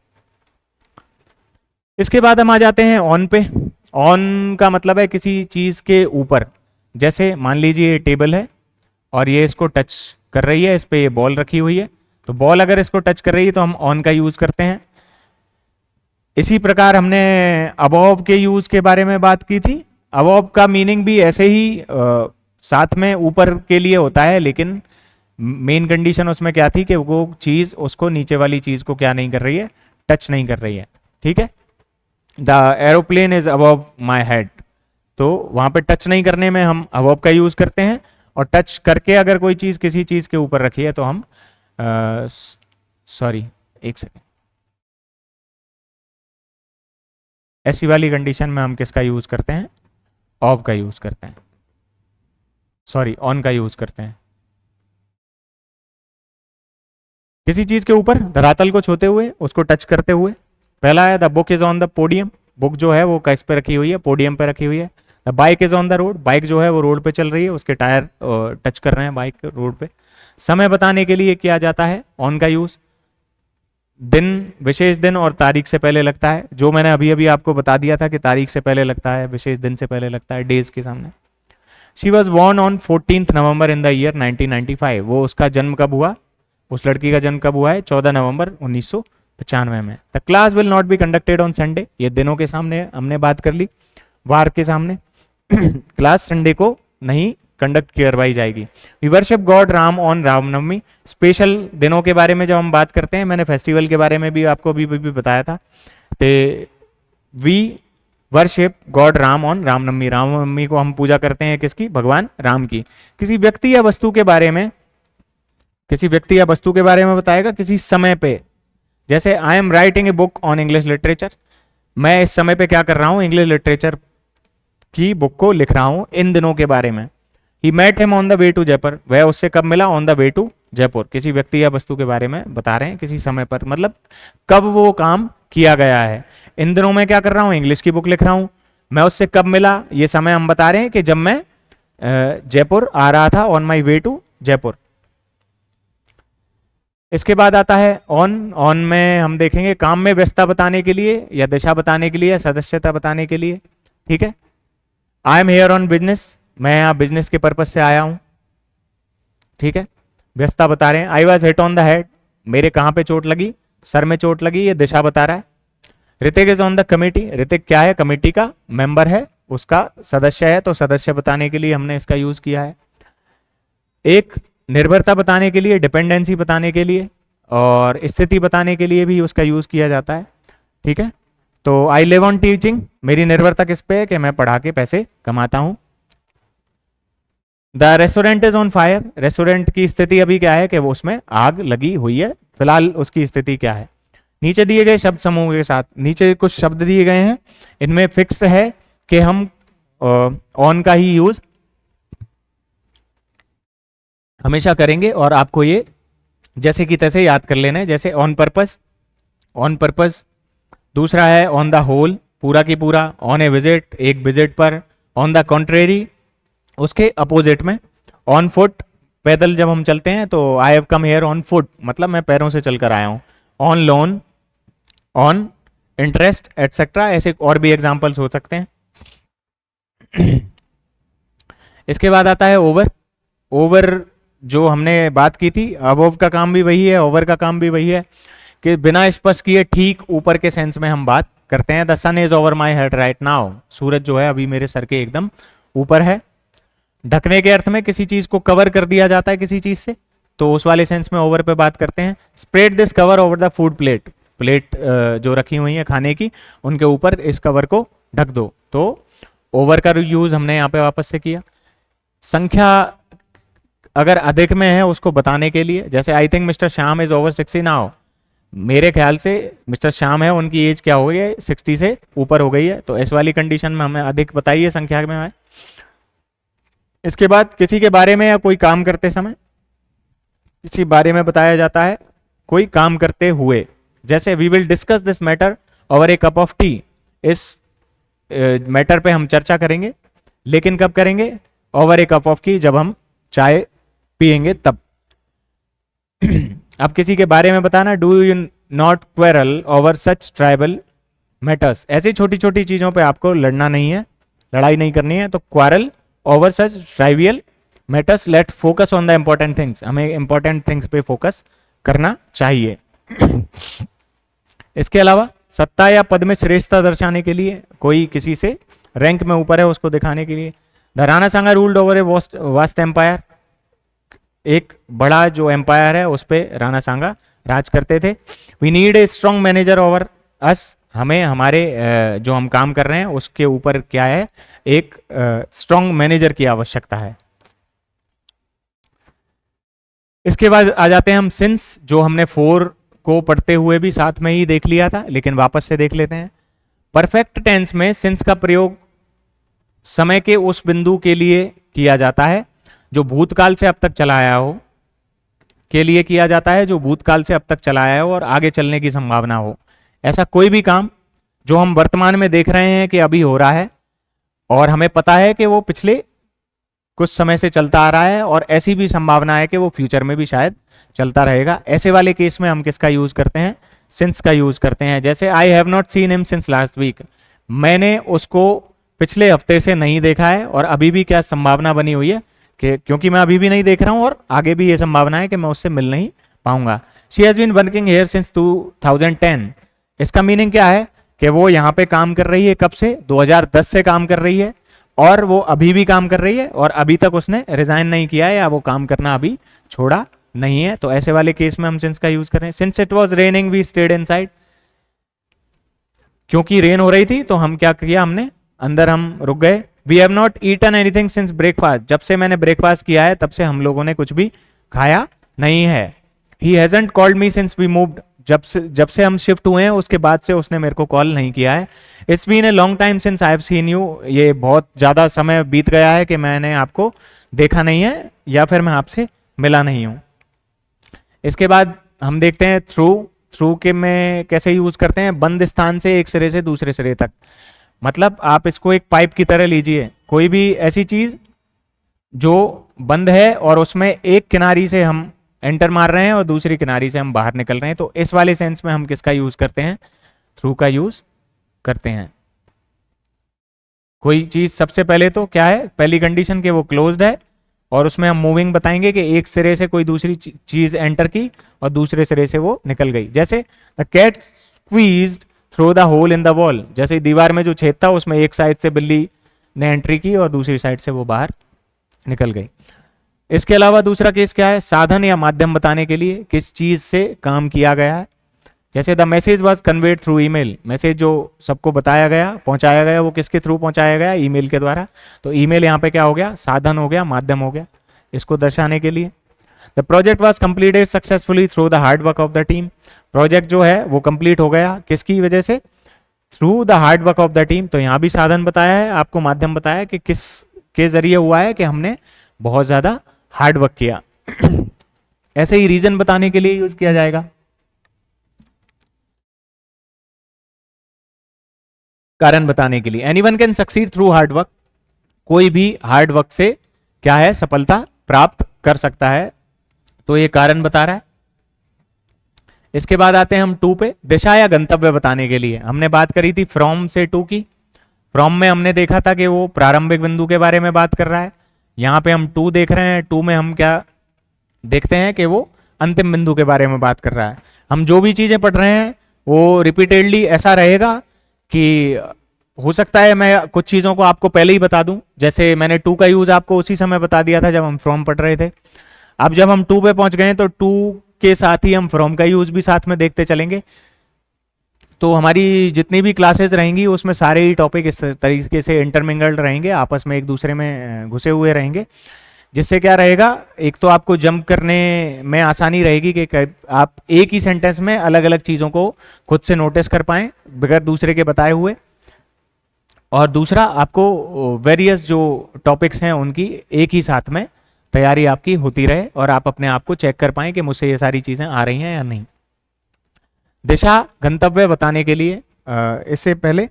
इसके बाद हम आ जाते हैं ऑन पे। ऑन का मतलब है किसी चीज के ऊपर। जैसे मान लीजिए ये टेबल है और ये इसको टच कर रही है, इस पे ये बॉल रखी हुई है, तो बॉल अगर इसको टच कर रही है तो हम ऑन का यूज करते हैं। इसी प्रकार हमने अबव के यूज के बारे में बात की थी। अबव का मीनिंग भी ऐसे ही साथ में ऊपर के लिए होता है, लेकिन मेन कंडीशन उसमें क्या थी कि वो चीज उसको नीचे वाली चीज को क्या नहीं कर रही है, टच नहीं कर रही है। ठीक है। The aeroplane is above my head. तो वहां पे टच नहीं करने में हम अबव का यूज करते हैं, और टच करके अगर कोई चीज किसी चीज के ऊपर रखी है तो हम सॉरी एक सेकेंड, ऐसी वाली कंडीशन में हम किसका यूज करते हैं, ऑफ का यूज करते हैं, सॉरी ऑन का यूज करते हैं। किसी चीज के ऊपर धरातल को छूते हुए, उसको टच करते हुए। पहला है the book is on the podium. Book जो है वो किस पे रखी हुई है, पोडियम पे रखी हुई है। The bike is on the road. Bike जो है वो रोड पे चल रही है, उसके टायर टच कर रहे हैं बाइक रोड पे। समय बताने के लिए किया जाता है ऑन का यूज। दिन, विशेष दिन और तारीख से पहले लगता है, जो मैंने अभी अभी आपको बता दिया था कि तारीख से पहले लगता है, विशेष दिन से पहले लगता है, डेज के सामने। She was born on 14 November in the year 1995। वो उसका जन्म कब हुआ, उस लड़की का जन्म कब हुआ है, 14 नवंबर 1995 में। The class will not be conducted on Sunday. ये दिनों के सामने हमने बात कर ली, वार के सामने। क्लास संडे को नहीं कंडक्ट करवाई जाएगी। We worship God Ram on Ramnavami. Special दिनों के बारे में जब हम बात करते हैं, मैंने फेस्टिवल के बारे में भी आपको भी बताया था। ते we worship God Ram on Ramnavami. Ramnavami को हम पूजा करते हैं किसकी, भगवान राम की। किसी व्यक्ति या वस्तु के बारे में, किसी व्यक्ति या वस्तु के बारे में बताएगा किसी समय पे। जैसे I am writing a book on English literature. मैं इस समय पे क्या कर रहा हूं, इंग्लिश लिटरेचर की बुक को लिख रहा हूं, इन दिनों के बारे में। He met him on the way to Jaipur. वह उससे कब मिला, on the way to Jaipur. किसी व्यक्ति या वस्तु के बारे में बता रहे हैं, किसी समय पर, मतलब कब वो काम किया गया है। इन दिनों में क्या कर रहा हूं, इंग्लिश की बुक लिख रहा हूं। मैं उससे कब मिला, ये समय हम बता रहे हैं कि जब मैं जयपुर आ रहा था, on my way to Jaipur. इसके बाद आता है ऑन। ऑन में हम देखेंगे काम में व्यस्तता बताने के लिए, या दिशा बताने के लिए, या सदस्यता बताने के लिए। ठीक है। I am here on business. मैं यहाँ बिजनेस के पर्पज से आया हूं। ठीक है। व्यस्तता बता रहे हैं। I was hit on the head. मेरे कहाँ पे चोट लगी, सर में चोट लगी, ये दिशा बता रहा है। Hrithik is on the committee. Hrithik क्या है, कमेटी का मेंबर है, उसका सदस्य है, तो सदस्य बताने के लिए हमने इसका यूज किया है। एक निर्भरता बताने के लिए, डिपेंडेंसी बताने के लिए, और स्थिति बताने के लिए भी उसका यूज किया जाता है। ठीक है। तो आई लिव ऑन टीचिंग। मेरी निर्भरता किस पे है, कि मैं पढ़ा के पैसे कमाता हूं। The restaurant is on fire. Restaurant की स्थिति अभी क्या है, कि वो उसमें आग लगी हुई है, फिलहाल उसकी स्थिति क्या है। नीचे दिए गए शब्द समूह के साथ, नीचे कुछ शब्द दिए गए हैं, इनमें फिक्स है कि हम ऑन का ही यूज हमेशा करेंगे, और आपको ये जैसे कि तैसे याद कर लेना है। जैसे ऑन पर्पस, ऑन पर्पस। दूसरा है ऑन द होल, पूरा की पूरा। ऑन ए विजिट, एक विजिट पर। ऑन द कॉन्ट्रेरी, उसके अपोजिट में। ऑन फुट, पैदल जब हम चलते हैं तो I have come here on foot, मतलब मैं पैरों से चलकर आया हूं। On loan, on interest etcetera, ऐसे और भी एग्जाम्पल्स हो सकते हैं। इसके बाद आता है ओवर। ओवर जो हमने बात की थी, अबव का काम भी वही है, ओवर का काम भी वही है कि बिना स्पर्श किए ठीक ऊपर के सेंस में हम बात करते हैं। The sun is over my head right now, सूरज जो है अभी मेरे सर के एकदम ऊपर है। ढकने के अर्थ में किसी चीज को कवर कर दिया जाता है किसी चीज से, तो उस वाले सेंस में ओवर पे बात करते हैं। Spread this cover over the food plate, plate जो रखी हुई है खाने की उनके ऊपर इस कवर को ढक दो, तो ओवर का यूज हमने यहाँ पे वापस से किया। संख्या अगर अधिक में है उसको बताने के लिए, जैसे I think mister Shyam is over 60 now, मेरे ख्याल से मिस्टर श्याम है उनकी एज क्या हो गई है, 60 से ऊपर हो गई है, तो इस वाली कंडीशन में हमें अधिक बताइए संख्या में है। इसके बाद किसी के बारे में या कोई काम करते समय किसी बारे में बताया जाता है कोई काम करते हुए, जैसे we will discuss this matter over a cup of tea, इस मैटर पे हम चर्चा करेंगे, लेकिन कब करेंगे, over a cup of tea, जब हम चाय पिएंगे तब। अब किसी के बारे में बताना, do you not quarrel over such tribal matters, ऐसी छोटी छोटी चीजों पे आपको लड़ना नहीं है, लड़ाई नहीं करनी है, तो quarrel over such trivial matters, let focus on the important things, हमें इंपॉर्टेंट थिंग्स पे फोकस करना चाहिए। इसके अलावा सत्ता या पद में श्रेष्ठता दर्शाने के लिए, कोई किसी से रैंक में ऊपर है उसको दिखाने के लिए। The Rana Sanga ruled over a vast empire, एक बड़ा जो एम्पायर है उस पे राणा सांगा राज करते थे। We need a strong manager over us, हमें हमारे जो हम काम कर रहे हैं उसके ऊपर क्या है, एक स्ट्रॉन्ग मैनेजर की आवश्यकता है। इसके बाद आ जाते हैं हम सिंस, जो हमने 4 को पढ़ते हुए भी साथ में ही देख लिया था, लेकिन वापस से देख लेते हैं। परफेक्ट टेंस में सिंस का प्रयोग समय के उस बिंदु के लिए किया जाता है जो भूतकाल से अब तक चला आया हो, के लिए किया जाता है जो भूतकाल से अब तक चला आया हो और आगे चलने की संभावना हो। ऐसा कोई भी काम जो हम वर्तमान में देख रहे हैं कि अभी हो रहा है और हमें पता है कि वो पिछले कुछ समय से चलता आ रहा है और ऐसी भी संभावना है कि वो फ्यूचर में भी शायद चलता रहेगा, ऐसे वाले केस में हम किसका यूज करते हैं, सिंस का यूज करते हैं। जैसे I have not seen him since last week, मैंने उसको पिछले हफ्ते से नहीं देखा है और अभी भी क्या संभावना बनी हुई है कि क्योंकि मैं अभी भी नहीं देख रहा हूं और आगे भी ये संभावना है कि मैं उससे मिल नहीं पाऊंगा। She has been working here since 2010, इसका मीनिंग क्या है कि वो यहाँ पे काम कर रही है कब से, 2010 से काम कर रही है और वो अभी भी काम कर रही है और अभी तक उसने रिजाइन नहीं किया है या वो काम करना अभी छोड़ा नहीं है, तो ऐसे वाले केस में हम सिंस का यूज करें। Since it was raining we stayed inside, क्योंकि रेन हो रही थी तो हम क्या किया, हमने अंदर हम रुक गए। We have not eaten anything since breakfast, जब से मैंने ब्रेकफास्ट किया है तब से हम लोगों ने कुछ भी खाया नहीं है। He hasn't called me since we moved, जब से हम शिफ्ट हुए हैं उसके बाद से उसने मेरे को कॉल नहीं किया है। It's been a long time since I have seen you, ये बहुत ज्यादा समय बीत गया है कि मैंने आपको देखा नहीं है या फिर मैं आपसे मिला नहीं हूं। इसके बाद हम देखते हैं थ्रू के में कैसे यूज करते हैं, बंद स्थान से एक सिरे से दूसरे सिरे तक, मतलब आप इसको एक पाइप की तरह लीजिए, कोई भी ऐसी चीज जो बंद है और उसमें एक किनारी से हम एंटर मार रहे हैं और दूसरी किनारी से हम बाहर निकल रहे हैं, तो इस वाले सेंस में हम किसका यूज करते हैं, थ्रू का यूज करते हैं। कोई चीज सबसे पहले तो क्या है, पहली कंडीशन के वो क्लोज्ड है और उसमें हम मूविंग बताएंगे कि एक सिरे से कोई दूसरी चीज एंटर की और दूसरे सिरे से वो निकल गई। जैसे the cat squeezed through the hole in the wall, जैसे दीवार में जो छेद था उसमें एक साइड से बिल्ली ने एंट्री की और दूसरी साइड से वो बाहर निकल गई। इसके अलावा दूसरा केस क्या है, साधन या माध्यम बताने के लिए किस चीज से काम किया गया है। जैसे the message was conveyed through email, message जो सबको बताया गया पहुंचाया गया वो किसके थ्रू पहुंचाया गया, ईमेल के द्वारा, तो ईमेल यहाँ पे क्या हो गया, साधन हो गया, माध्यम हो गया इसको दर्शाने के लिए। The project was completed successfully through the hard work of the team, project जो है वो कंप्लीट हो गया किसकी वजह से, through the hard work of the team, तो यहाँ भी साधन बताया है, आपको माध्यम बताया कि किस के जरिए हुआ है कि हमने बहुत ज्यादा हार्ड वर्क किया। ऐसे ही रीजन बताने के लिए यूज किया जाएगा। कारण बताने के लिए, anyone can succeed through hard work, कोई भी हार्ड वर्क से क्या है, सफलता प्राप्त कर सकता है, तो ये कारण बता रहा है। इसके बाद आते हैं हम टू पे, दिशा या गंतव्य बताने के लिए। हमने बात करी थी फ्रॉम से टू की। फ्रॉम में हमने देखा था कि वो प्रारंभिक बिंदु के बारे में बात कर रहा है। यहाँ पे हम टू देख रहे हैं, टू में हम क्या देखते हैं कि वो अंतिम बिंदु के बारे में बात कर रहा है। हम जो भी चीजें पढ़ रहे हैं वो रिपीटेडली ऐसा रहेगा कि हो सकता है मैं कुछ चीजों को आपको पहले ही बता दूं, जैसे मैंने टू का यूज आपको उसी समय बता दिया था जब हम फ्रॉम पढ़ रहे थे। अब जब हम टू पे पहुंच गए तो टू के साथ ही हम फ्रॉम का यूज भी साथ में देखते चलेंगे। तो हमारी जितनी भी क्लासेस रहेंगी उसमें सारे ही टॉपिक इस तरीके से इंटरमिंगल्ड रहेंगे, आपस में एक दूसरे में घुसे हुए रहेंगे, जिससे क्या रहेगा, एक तो आपको जंप करने में आसानी रहेगी कि आप एक ही सेंटेंस में अलग अलग चीज़ों को खुद से नोटिस कर पाएं बगैर दूसरे के बताए हुए, और दूसरा आपको वेरियस जो टॉपिक्स हैं उनकी एक ही साथ में तैयारी आपकी होती रहे और आप अपने आप को चेक कर पाएं कि मुझसे ये सारी चीज़ें आ रही हैं या नहीं। दिशा गंतव्य बताने के लिए इससे पहले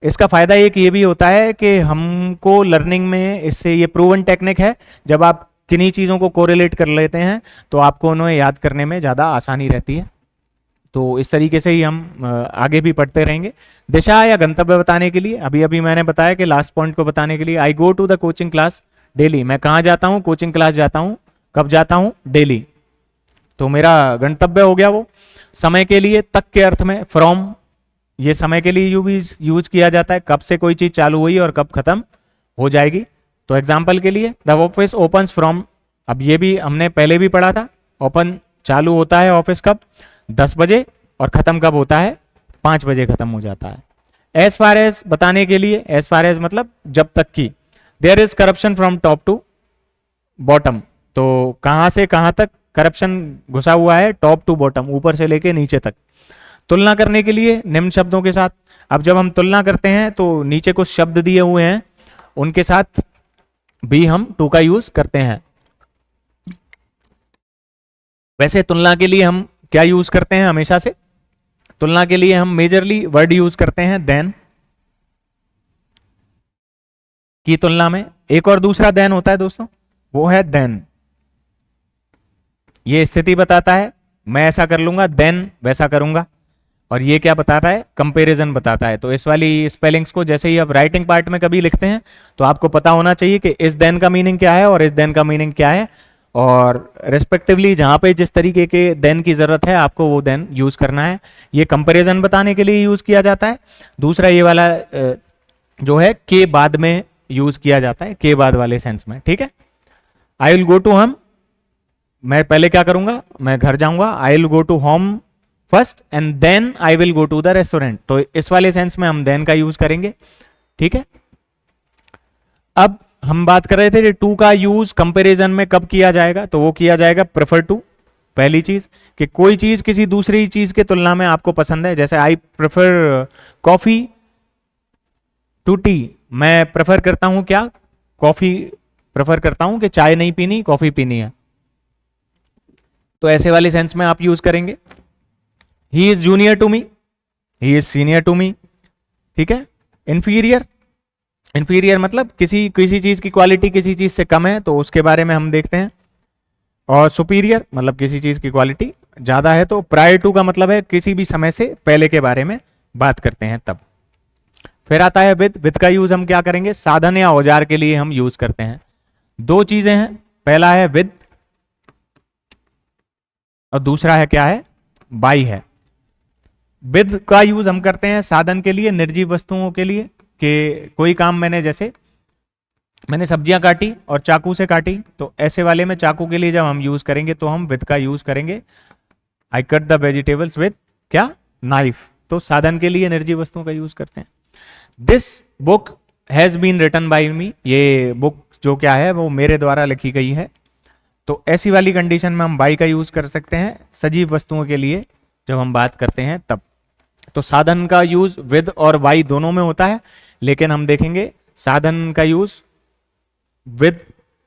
इसका फायदा एक ये भी होता है कि हमको लर्निंग में इससे ये प्रूवन टेक्निक है, जब आप किन्हीं चीज़ों को कोरिलेट कर लेते हैं तो आपको उन्हें याद करने में ज़्यादा आसानी रहती है। तो इस तरीके से ही हम आगे भी पढ़ते रहेंगे। दिशा या गंतव्य बताने के लिए अभी अभी मैंने बताया कि लास्ट पॉइंट को बताने के लिए, I go to the coaching class daily. मैं कहाँ जाता हूँ? कोचिंग क्लास जाता हूँ। कब जाता हूँ? डेली। तो मेरा गंतव्य हो गया वो। समय के लिए तक के अर्थ में फ्रॉम, ये समय के लिए यूज किया जाता है, कब से कोई चीज चालू हुई और कब खत्म हो जाएगी। तो एग्जाम्पल के लिए द ऑफिस ओपन्स फ्रॉम, अब ये भी हमने पहले भी पढ़ा था, ओपन चालू होता है ऑफिस कब? 10 बजे, और खत्म कब होता है? 5 बजे खत्म हो जाता है। एज फार एज बताने के लिए, एज फार एज मतलब जब तक की, there is corruption from top to bottom, तो कहां से कहां तक करप्शन घुसा हुआ है? टॉप टू बॉटम, ऊपर से लेके नीचे तक। तुलना करने के लिए निम्न शब्दों के साथ, अब जब हम तुलना करते हैं तो नीचे कुछ शब्द दिए हुए हैं, उनके साथ भी हम टू का यूज करते हैं। वैसे तुलना के लिए हम क्या यूज करते हैं हमेशा से? तुलना के लिए हम मेजरली वर्ड यूज करते हैं देन की तुलना में। एक और दूसरा देन होता है दोस्तों, वो है देन। ये स्थिति बताता है, मैं ऐसा कर लूंगा देन वैसा करूंगा। और ये क्या बताता है? कंपैरिजन बताता है। तो इस वाली स्पेलिंग्स को जैसे ही आप राइटिंग पार्ट में कभी लिखते हैं तो आपको पता होना चाहिए कि इस देन का मीनिंग क्या है और इस देन का मीनिंग क्या है, और रेस्पेक्टिवली जहां पे जिस तरीके के देन की जरूरत है आपको वो देन यूज करना है। ये कंपैरिजन बताने के लिए यूज किया जाता है। दूसरा ये वाला जो है के बाद में यूज किया जाता है, के बाद वाले सेंस में, ठीक है। I will go to home, मैं पहले क्या करूंगा? मैं घर जाऊंगा। I will go to home first and then I will go to the restaurant, तो इस वाले सेंस में हम देन का यूज करेंगे, ठीक है। अब हम बात कर रहे थे कि टू का यूज कंपैरिजन में कब किया जाएगा, तो वो किया जाएगा प्रेफर टू। पहली चीज कि कोई चीज किसी दूसरी चीज के तुलना में आपको पसंद है, जैसे I prefer coffee to tea, मैं प्रेफर करता हूं क्या? कॉफी प्रेफर करता हूं कि चाय नहीं पीनी, कॉफी पीनी है। तो ऐसे वाले सेंस में आप यूज करेंगे। He is junior to me, he is senior to me, ठीक है। इंफीरियर, इंफीरियर मतलब किसी चीज की क्वालिटी किसी चीज से कम है तो उसके बारे में हम देखते हैं। और सुपीरियर मतलब किसी चीज की क्वालिटी ज्यादा है। तो प्रायर टू का मतलब है किसी भी समय से पहले के बारे में बात करते हैं तब। फिर आता है विद, विद का यूज हम क्या करेंगे? साधन या औजार के लिए हम यूज करते हैं। दो चीजें हैं, पहला है विद और दूसरा है क्या है? बाई है। विद का यूज हम करते हैं साधन के लिए, निर्जीव वस्तुओं के लिए, कि कोई काम जैसे मैंने सब्जियां काटी और चाकू से काटी, तो ऐसे वाले में चाकू के लिए जब हम यूज करेंगे तो हम विद का यूज करेंगे। I cut the vegetables with क्या? नाइफ। तो साधन के लिए निर्जीव वस्तुओं का यूज करते हैं। This book has been written by me, ये बुक जो क्या है वो मेरे द्वारा लिखी गई है। तो ऐसी वाली कंडीशन में हम बाई का यूज कर सकते हैं सजीव वस्तुओं के लिए जब हम बात करते हैं तब। तो साधन का यूज विद और बाई दोनों में होता है, लेकिन हम देखेंगे साधन का यूज विद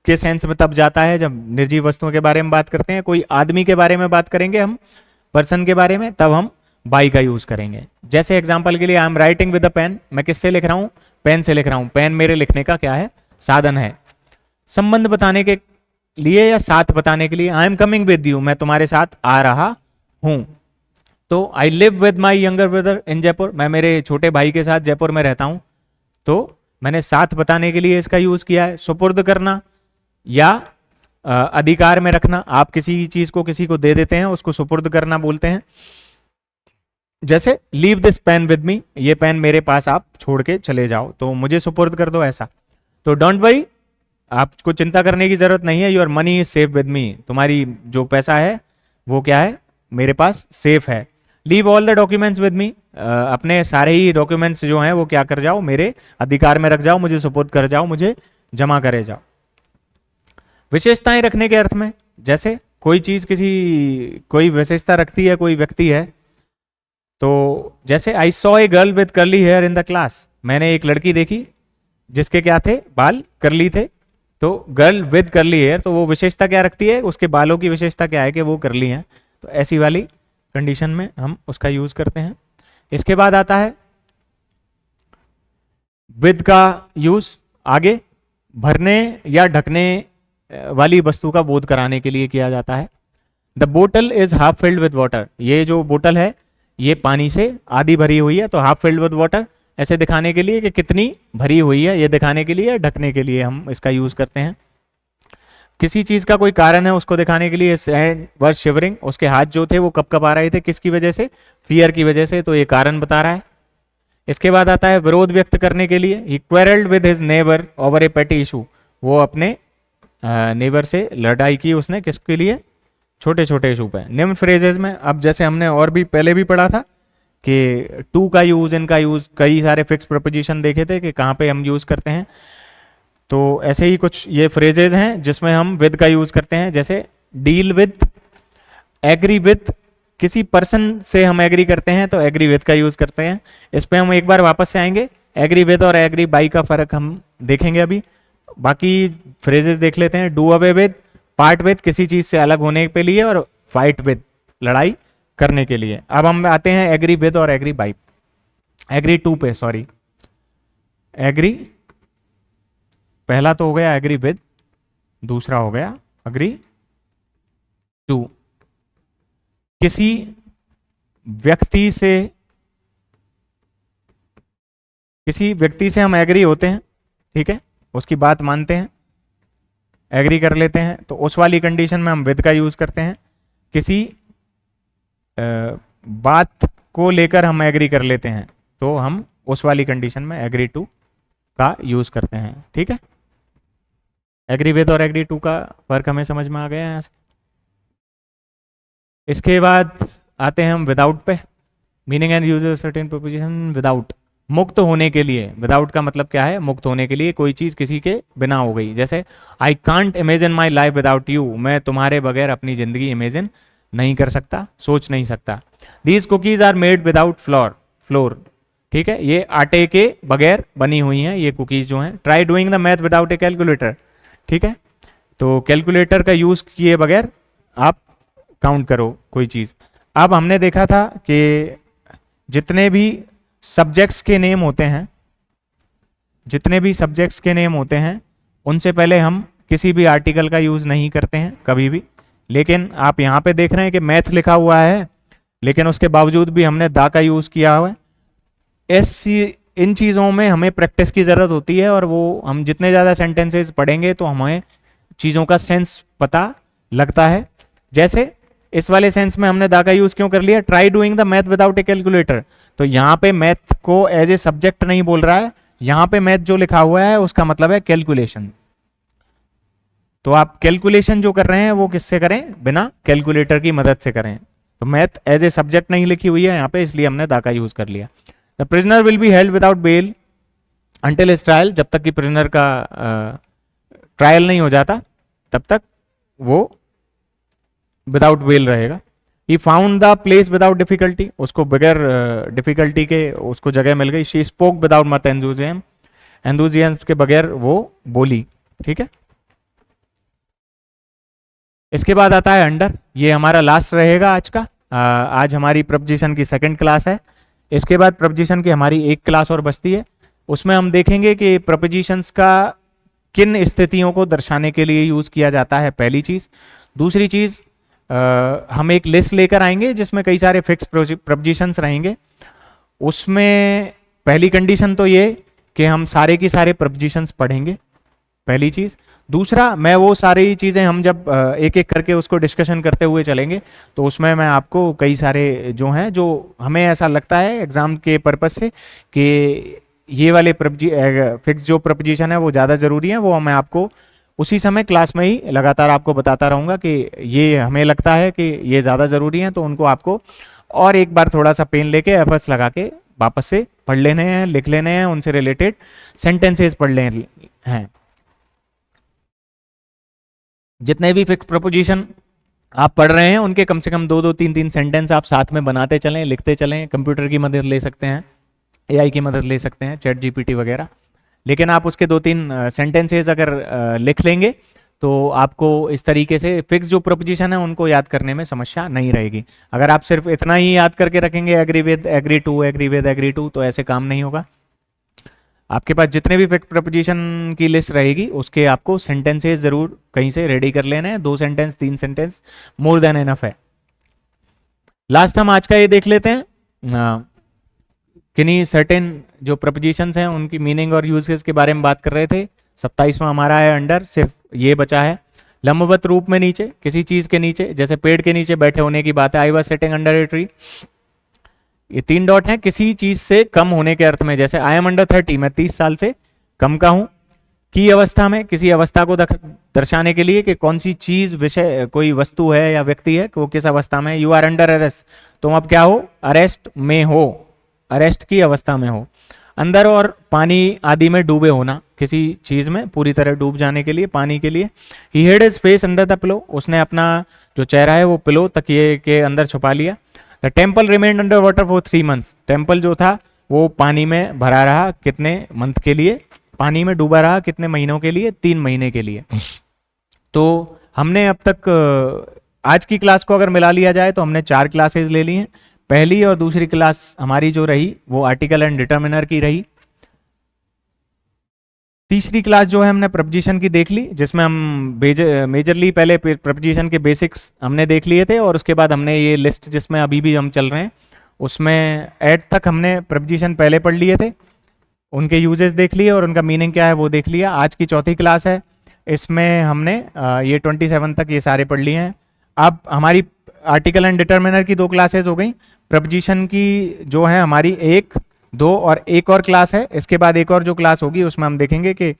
के सेंस में तब जाता है जब निर्जीव वस्तुओं के बारे में बात करते हैं। कोई आदमी के बारे में बात करेंगे हम, पर्सन के बारे में, तब हम बाई का यूज करेंगे। जैसे एग्जांपल के लिए I am writing with a pen, मैं किससे लिख रहा हूं? पेन से लिख रहा हूं। पेन मेरे लिखने का क्या है? साधन है। संबंध बताने के लिए या साथ बताने के लिए, I am coming with you, मैं तुम्हारे साथ आ रहा हूं। तो I live with my younger brother in Jaipur, मैं मेरे छोटे भाई के साथ जयपुर में रहता हूं। तो मैंने साथ बताने के लिए इसका यूज किया है। सुपुर्द करना या अधिकार में रखना, आप किसी चीज को किसी को दे देते हैं, उसको सुपुर्द करना बोलते हैं। जैसे leave this pen with me, ये पेन मेरे पास आप छोड़ के चले जाओ, तो मुझे सुपुर्द कर दो, ऐसा। तो डोंट वरी, आपको चिंता करने की जरूरत नहीं है, your money is safe with me, तुम्हारी जो पैसा है वो क्या है, मेरे पास सेफ है। Leave all the documents with me, अपने सारे ही डॉक्यूमेंट्स जो हैं वो क्या कर जाओ, मेरे अधिकार में रख जाओ, मुझे सुपुर्द कर जाओ, मुझे जमा करे जाओ। विशेषताएं रखने के अर्थ में, जैसे कोई चीज कोई विशेषता रखती है कोई व्यक्ति है, तो जैसे I saw a girl with curly here in the class, मैंने एक लड़की देखी जिसके क्या थे, बाल कर्ली थे। तो गर्ल विद कर्ली हेयर, तो वो विशेषता क्या रखती है, उसके बालों की विशेषता क्या है कि वो कर्ली हैं। तो ऐसी वाली कंडीशन में हम उसका यूज करते हैं। इसके बाद आता है विद का यूज आगे भरने या ढकने वाली वस्तु का बोध कराने के लिए किया जाता है। The bottle is half filled with water, ये जो बोतल है ये पानी से आधी भरी हुई है, तो हाफ फिल्ड विद वाटर ऐसे दिखाने के लिए कि कितनी भरी हुई है, ये दिखाने के लिए, ढकने के लिए हम इसका यूज करते हैं। किसी चीज का कोई कारण है उसको दिखाने के लिए, हैंड वाज शिवरिंग, उसके हाथ जो थे वो कब कब आ रहे थे, किसकी वजह से, फियर की वजह से, तो ये कारण बता रहा है। इसके बाद आता है विरोध व्यक्त करने के लिए, ही क्वेरल्ड विद हिज नेबर ओवर ए पेटी इशू, वो अपने नेबर से लड़ाई की उसने, किसके लिए, छोटे छोटे इशू पे। निम्न फ्रेजेस में, अब जैसे हमने और भी पहले भी पढ़ा था कि टू का यूज, इनका यूज, कई सारे फिक्स प्रपोजिशन देखे थे कि कहाँ पे हम यूज करते हैं। तो ऐसे ही कुछ ये फ्रेजेस हैं जिसमें हम विद का यूज करते हैं, जैसे डील विद, एग्री विद, किसी पर्सन से हम एग्री करते हैं तो एग्री विद का यूज करते हैं। इस पे हम एक बार वापस से आएंगे, एग्री विद और एग्री बाई का फर्क हम देखेंगे अभी। बाकी फ्रेजेस देख लेते हैं। Do away with, part with, किसी चीज से अलग होने के लिए, और फाइट विद, लड़ाई करने के लिए। अब हम आते हैं एग्री विद और एग्री बाई, एग्री टू पे, सॉरी, एग्री पहला तो हो गया एग्री विद, दूसरा हो गया एग्री टू। किसी व्यक्ति से हम एग्री होते हैं, ठीक है, उसकी बात मानते हैं, एग्री कर लेते हैं, तो उस वाली कंडीशन में हम विद का यूज करते हैं। किसी बात को लेकर हम एग्री कर लेते हैं तो हम उस वाली कंडीशन में एग्री टू का यूज करते हैं, ठीक है। एग्री विद और एग्री टू का फर्क हमें समझ में आ गया है यहाँ से। इसके बाद आते हैं हम without pay, meaning and use of certain proposition without, मुक्त होने के लिए। विदाउट का मतलब क्या है, मुक्त होने के लिए, कोई चीज किसी के बिना हो गई। जैसे I can't imagine my life without you, मैं तुम्हारे बगैर अपनी जिंदगी इमेजिन नहीं कर सकता, सोच नहीं सकता। These cookies are made without flour, ठीक है, ये आटे के बगैर बनी हुई हैं ये कुकीज जो हैं। Try doing the math without A calculator, ठीक है, तो कैलकुलेटर का यूज किए बगैर आप काउंट करो कोई चीज। अब हमने देखा था कि जितने भी सब्जेक्ट्स के नेम होते हैं, उनसे पहले हम किसी भी आर्टिकल का यूज नहीं करते हैं कभी भी। लेकिन आप यहाँ पे देख रहे हैं कि मैथ लिखा हुआ है, लेकिन उसके बावजूद भी हमने दा का यूज किया हुआ है। इन चीज़ों में हमें प्रैक्टिस की ज़रूरत होती है, और वो हम जितने ज़्यादा सेंटेंसेस पढ़ेंगे तो हमें चीज़ों का सेंस पता लगता है। जैसे इस वाले सेंस में हमने दा का यूज़ क्यों कर लिया, try doing the math without A calculator, तो यहाँ पे मैथ को एज ए सब्जेक्ट नहीं बोल रहा है, यहाँ पे मैथ जो लिखा हुआ है उसका मतलब है कैलकुलेशन। तो आप कैलकुलेशन जो कर रहे हैं वो किससे करें, बिना कैलकुलेटर की मदद से करें। तो मैथ एज ए सब्जेक्ट नहीं लिखी हुई है यहाँ पे, इसलिए हमने दा का यूज कर लिया। The prisoner will be held without bail until his trial, जब तक कि प्रिजनर का ट्रायल नहीं हो जाता तब तक वो विदाउट बेल रहेगा। He found the place without difficulty, उसको बगैर डिफिकल्टी के उसको जगह मिल गई। शी स्पोक विदाउट मत एंथुजियाज्म के बगैर वो बोली, ठीक है। इसके बाद आता है अंडर, ये हमारा लास्ट रहेगा आज का। आज हमारी प्रपोजिशन की सेकंड क्लास है। इसके बाद प्रपोजिशन की हमारी एक क्लास और बचती है, उसमें हम देखेंगे कि प्रपोजिशंस का किन स्थितियों को दर्शाने के लिए यूज किया जाता है, पहली चीज। दूसरी चीज, हम एक लिस्ट लेकर आएंगे जिसमें कई सारे फिक्स प्रपोजिशंस रहेंगे। उसमें पहली कंडीशन तो ये कि हम सारे की सारे प्रपोजिशंस पढ़ेंगे, पहली चीज। दूसरा, मैं वो सारी चीजें हम जब एक एक करके उसको डिस्कशन करते हुए चलेंगे तो उसमें मैं आपको कई सारे जो हैं, जो हमें ऐसा लगता है एग्जाम के पर्पज से कि ये वाले फिक्स जो प्रपोजिशन है वो ज़्यादा ज़रूरी है, वो मैं आपको उसी समय क्लास में ही लगातार आपको बताता रहूँगा कि ये हमें लगता है कि ये ज़्यादा ज़रूरी है, तो उनको आपको और एक बार थोड़ा सा पेन लेके एफर्ट्स लगा के वापस से पढ़ लेने हैं, लिख लेने हैं, उनसे रिलेटेड सेंटेंसेस पढ़ लेने हैं। जितने भी फिक्स प्रपोजिशन आप पढ़ रहे हैं उनके कम से कम 2-2, 3-3 सेंटेंस आप साथ में बनाते चलें, लिखते चलें। कंप्यूटर की मदद ले सकते हैं, एआई की मदद ले सकते हैं, चैट जीपीटी वगैरह, लेकिन आप उसके 2-3 सेंटेंसेस अगर लिख लेंगे तो आपको इस तरीके से फिक्स जो प्रपोजिशन है उनको याद करने में समस्या नहीं रहेगी। अगर आप सिर्फ इतना ही याद करके रखेंगे agree with, agree to, agree with, agree to, तो ऐसे काम नहीं होगा। आपके पास जितने भी फिक्स प्रपोजिशन की लिस्ट रहेगी उसके आपको सेंटेंसेस जरूर कहीं से रेडी कर लेना है। 2 sentence, 3 sentence more than enough है। लास्ट हम आज का ये देख लेते हैं, किन्हीं सर्टेन जो प्रपोजिशंस हैं उनकी मीनिंग और यूजेस के बारे में बात कर रहे थे। 27वां हमारा है अंडर, सिर्फ ये बचा है लंबवत रूप में नीचे, किसी चीज के नीचे, जैसे पेड़ के नीचे बैठे होने की बात है। I was sitting under a tree, ये 3 डॉट हैं किसी चीज से कम होने के अर्थ में, जैसे आई एम अंडर 30, मैं 30 साल से कम का हूं। की अवस्था में, किसी अवस्था को दर्शाने के लिए कि कौन सी चीज, विषय, कोई वस्तु है या व्यक्ति है, वो किस अवस्था में। यू आर अंडर अरेस्ट, तुम अब क्या हो, अरेस्ट में हो, अरेस्ट की अवस्था में हो। अंदर और पानी आदि में डूबे होना, किसी चीज में पूरी तरह डूब जाने के लिए, पानी के लिए। ही hide his face under the pillow, उसने अपना जो चेहरा है वो पिलो, तकिए के अंदर छुपा लिया। The temple remained under water for 3 months, temple जो था वो पानी में भरा रहा, कितने मंथ के लिए, पानी में डूबा रहा, कितने महीनों के लिए, 3 महीने के लिए। तो हमने अब तक आज की क्लास को अगर मिला लिया जाए तो हमने 4 क्लासेस ले ली हैं। पहली और दूसरी क्लास हमारी जो रही वो आर्टिकल एंड डिटर्मिनर की रही। तीसरी क्लास जो है हमने प्रपोजिशन की देख ली, जिसमें हम मेजरली पहले प्रपोजिशन के बेसिक्स हमने देख लिए थे, और उसके बाद हमने ये लिस्ट जिसमें अभी भी हम चल रहे हैं उसमें एड तक हमने प्रपोजिशन पहले पढ़ लिए थे, उनके यूजेस देख लिए और उनका मीनिंग क्या है वो देख लिया। आज की चौथी क्लास है, इसमें हमने ये 27 तक ये सारे पढ़ लिए हैं। अब हमारी आर्टिकल एंड डिटर्मिनर की 2 क्लासेस हो गई। प्रपोजिशन की जो है हमारी 1, 2 और एक और क्लास है। इसके बाद एक और जो क्लास होगी उसमें हम देखेंगे कि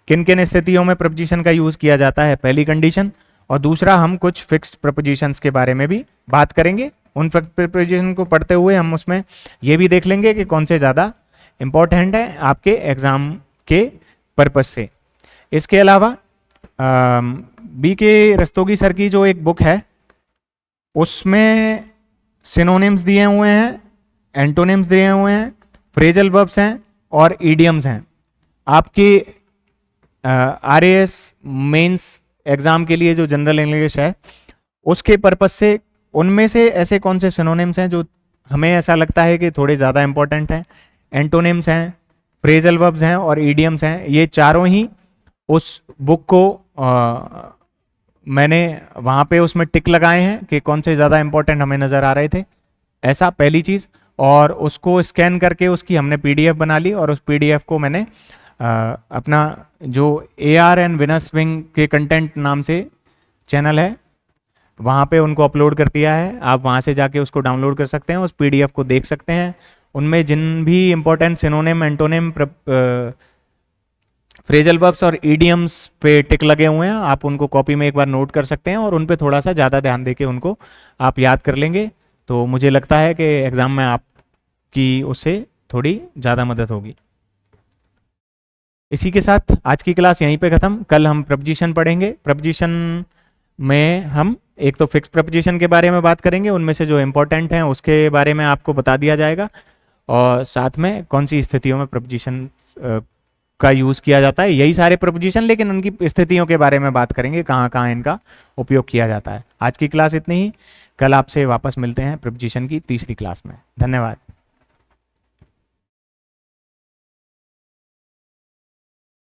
किन किन स्थितियों में प्रपोजिशन का यूज किया जाता है, पहली कंडीशन। और दूसरा, हम कुछ फिक्स्ड प्रपोजिशंस के बारे में भी बात करेंगे। उन प्रपोजिशन को पढ़ते हुए हम उसमें ये भी देख लेंगे कि कौन से ज़्यादा इंपॉर्टेंट है आपके एग्जाम के पर्पज से। इसके अलावा बी के रस्तोगी सर की जो एक बुक है उसमें सिनोनिम्स दिए हुए हैं, एंटोनिम्स दिए हुए हैं, फ्रेजल वर्ब्स हैं और ईडियम्स हैं। आपके आरएएस मेंस एग्जाम के लिए जो जनरल इंग्लिश है उसके पर्पज से उनमें से ऐसे कौन से सिनोनिम्स हैं जो हमें ऐसा लगता है कि थोड़े ज़्यादा इंपॉर्टेंट हैं, एंटोनिम्स हैं, फ्रेजल वर्ब्स हैं और ईडियम्स हैं। ये चारों ही उस बुक को मैंने वहाँ पे उसमें टिक लगाए हैं कि कौन से ज़्यादा इंपॉर्टेंट हमें नज़र आ रहे थे, ऐसा पहली चीज़। और उसको स्कैन करके उसकी हमने पीडीएफ बना ली और उस पीडीएफ को मैंने अपना जो AR एंड विनस विंग के कंटेंट नाम से चैनल है वहाँ पे उनको अपलोड कर दिया है। आप वहाँ से जाके उसको डाउनलोड कर सकते हैं, उस पीडीएफ को देख सकते हैं। उनमें जिन भी important synonym, antonym, phrasal verbs और ईडियम्स पे टिक लगे हुए हैं, आप उनको कॉपी में एक बार नोट कर सकते हैं और उन पे थोड़ा सा ज़्यादा ध्यान देके उनको आप याद कर लेंगे तो मुझे लगता है कि एग्ज़ाम में आपकी उससे थोड़ी ज़्यादा मदद होगी। इसी के साथ आज की क्लास यहीं पे ख़त्म। कल हम प्रपोजिशन पढ़ेंगे। प्रपोजिशन में हम एक तो फिक्स प्रपोजिशन के बारे में बात करेंगे, उनमें से जो इम्पोर्टेंट हैं उसके बारे में आपको बता दिया जाएगा, और साथ में कौन सी स्थितियों में प्रपोजिशन का यूज़ किया जाता है, यही सारे प्रपोजिशन, लेकिन उनकी स्थितियों के बारे में बात करेंगे, कहाँ कहाँ इनका उपयोग किया जाता है। आज की क्लास इतनी ही, कल आपसे वापस मिलते हैं प्रपोजिशन की तीसरी क्लास में। धन्यवाद।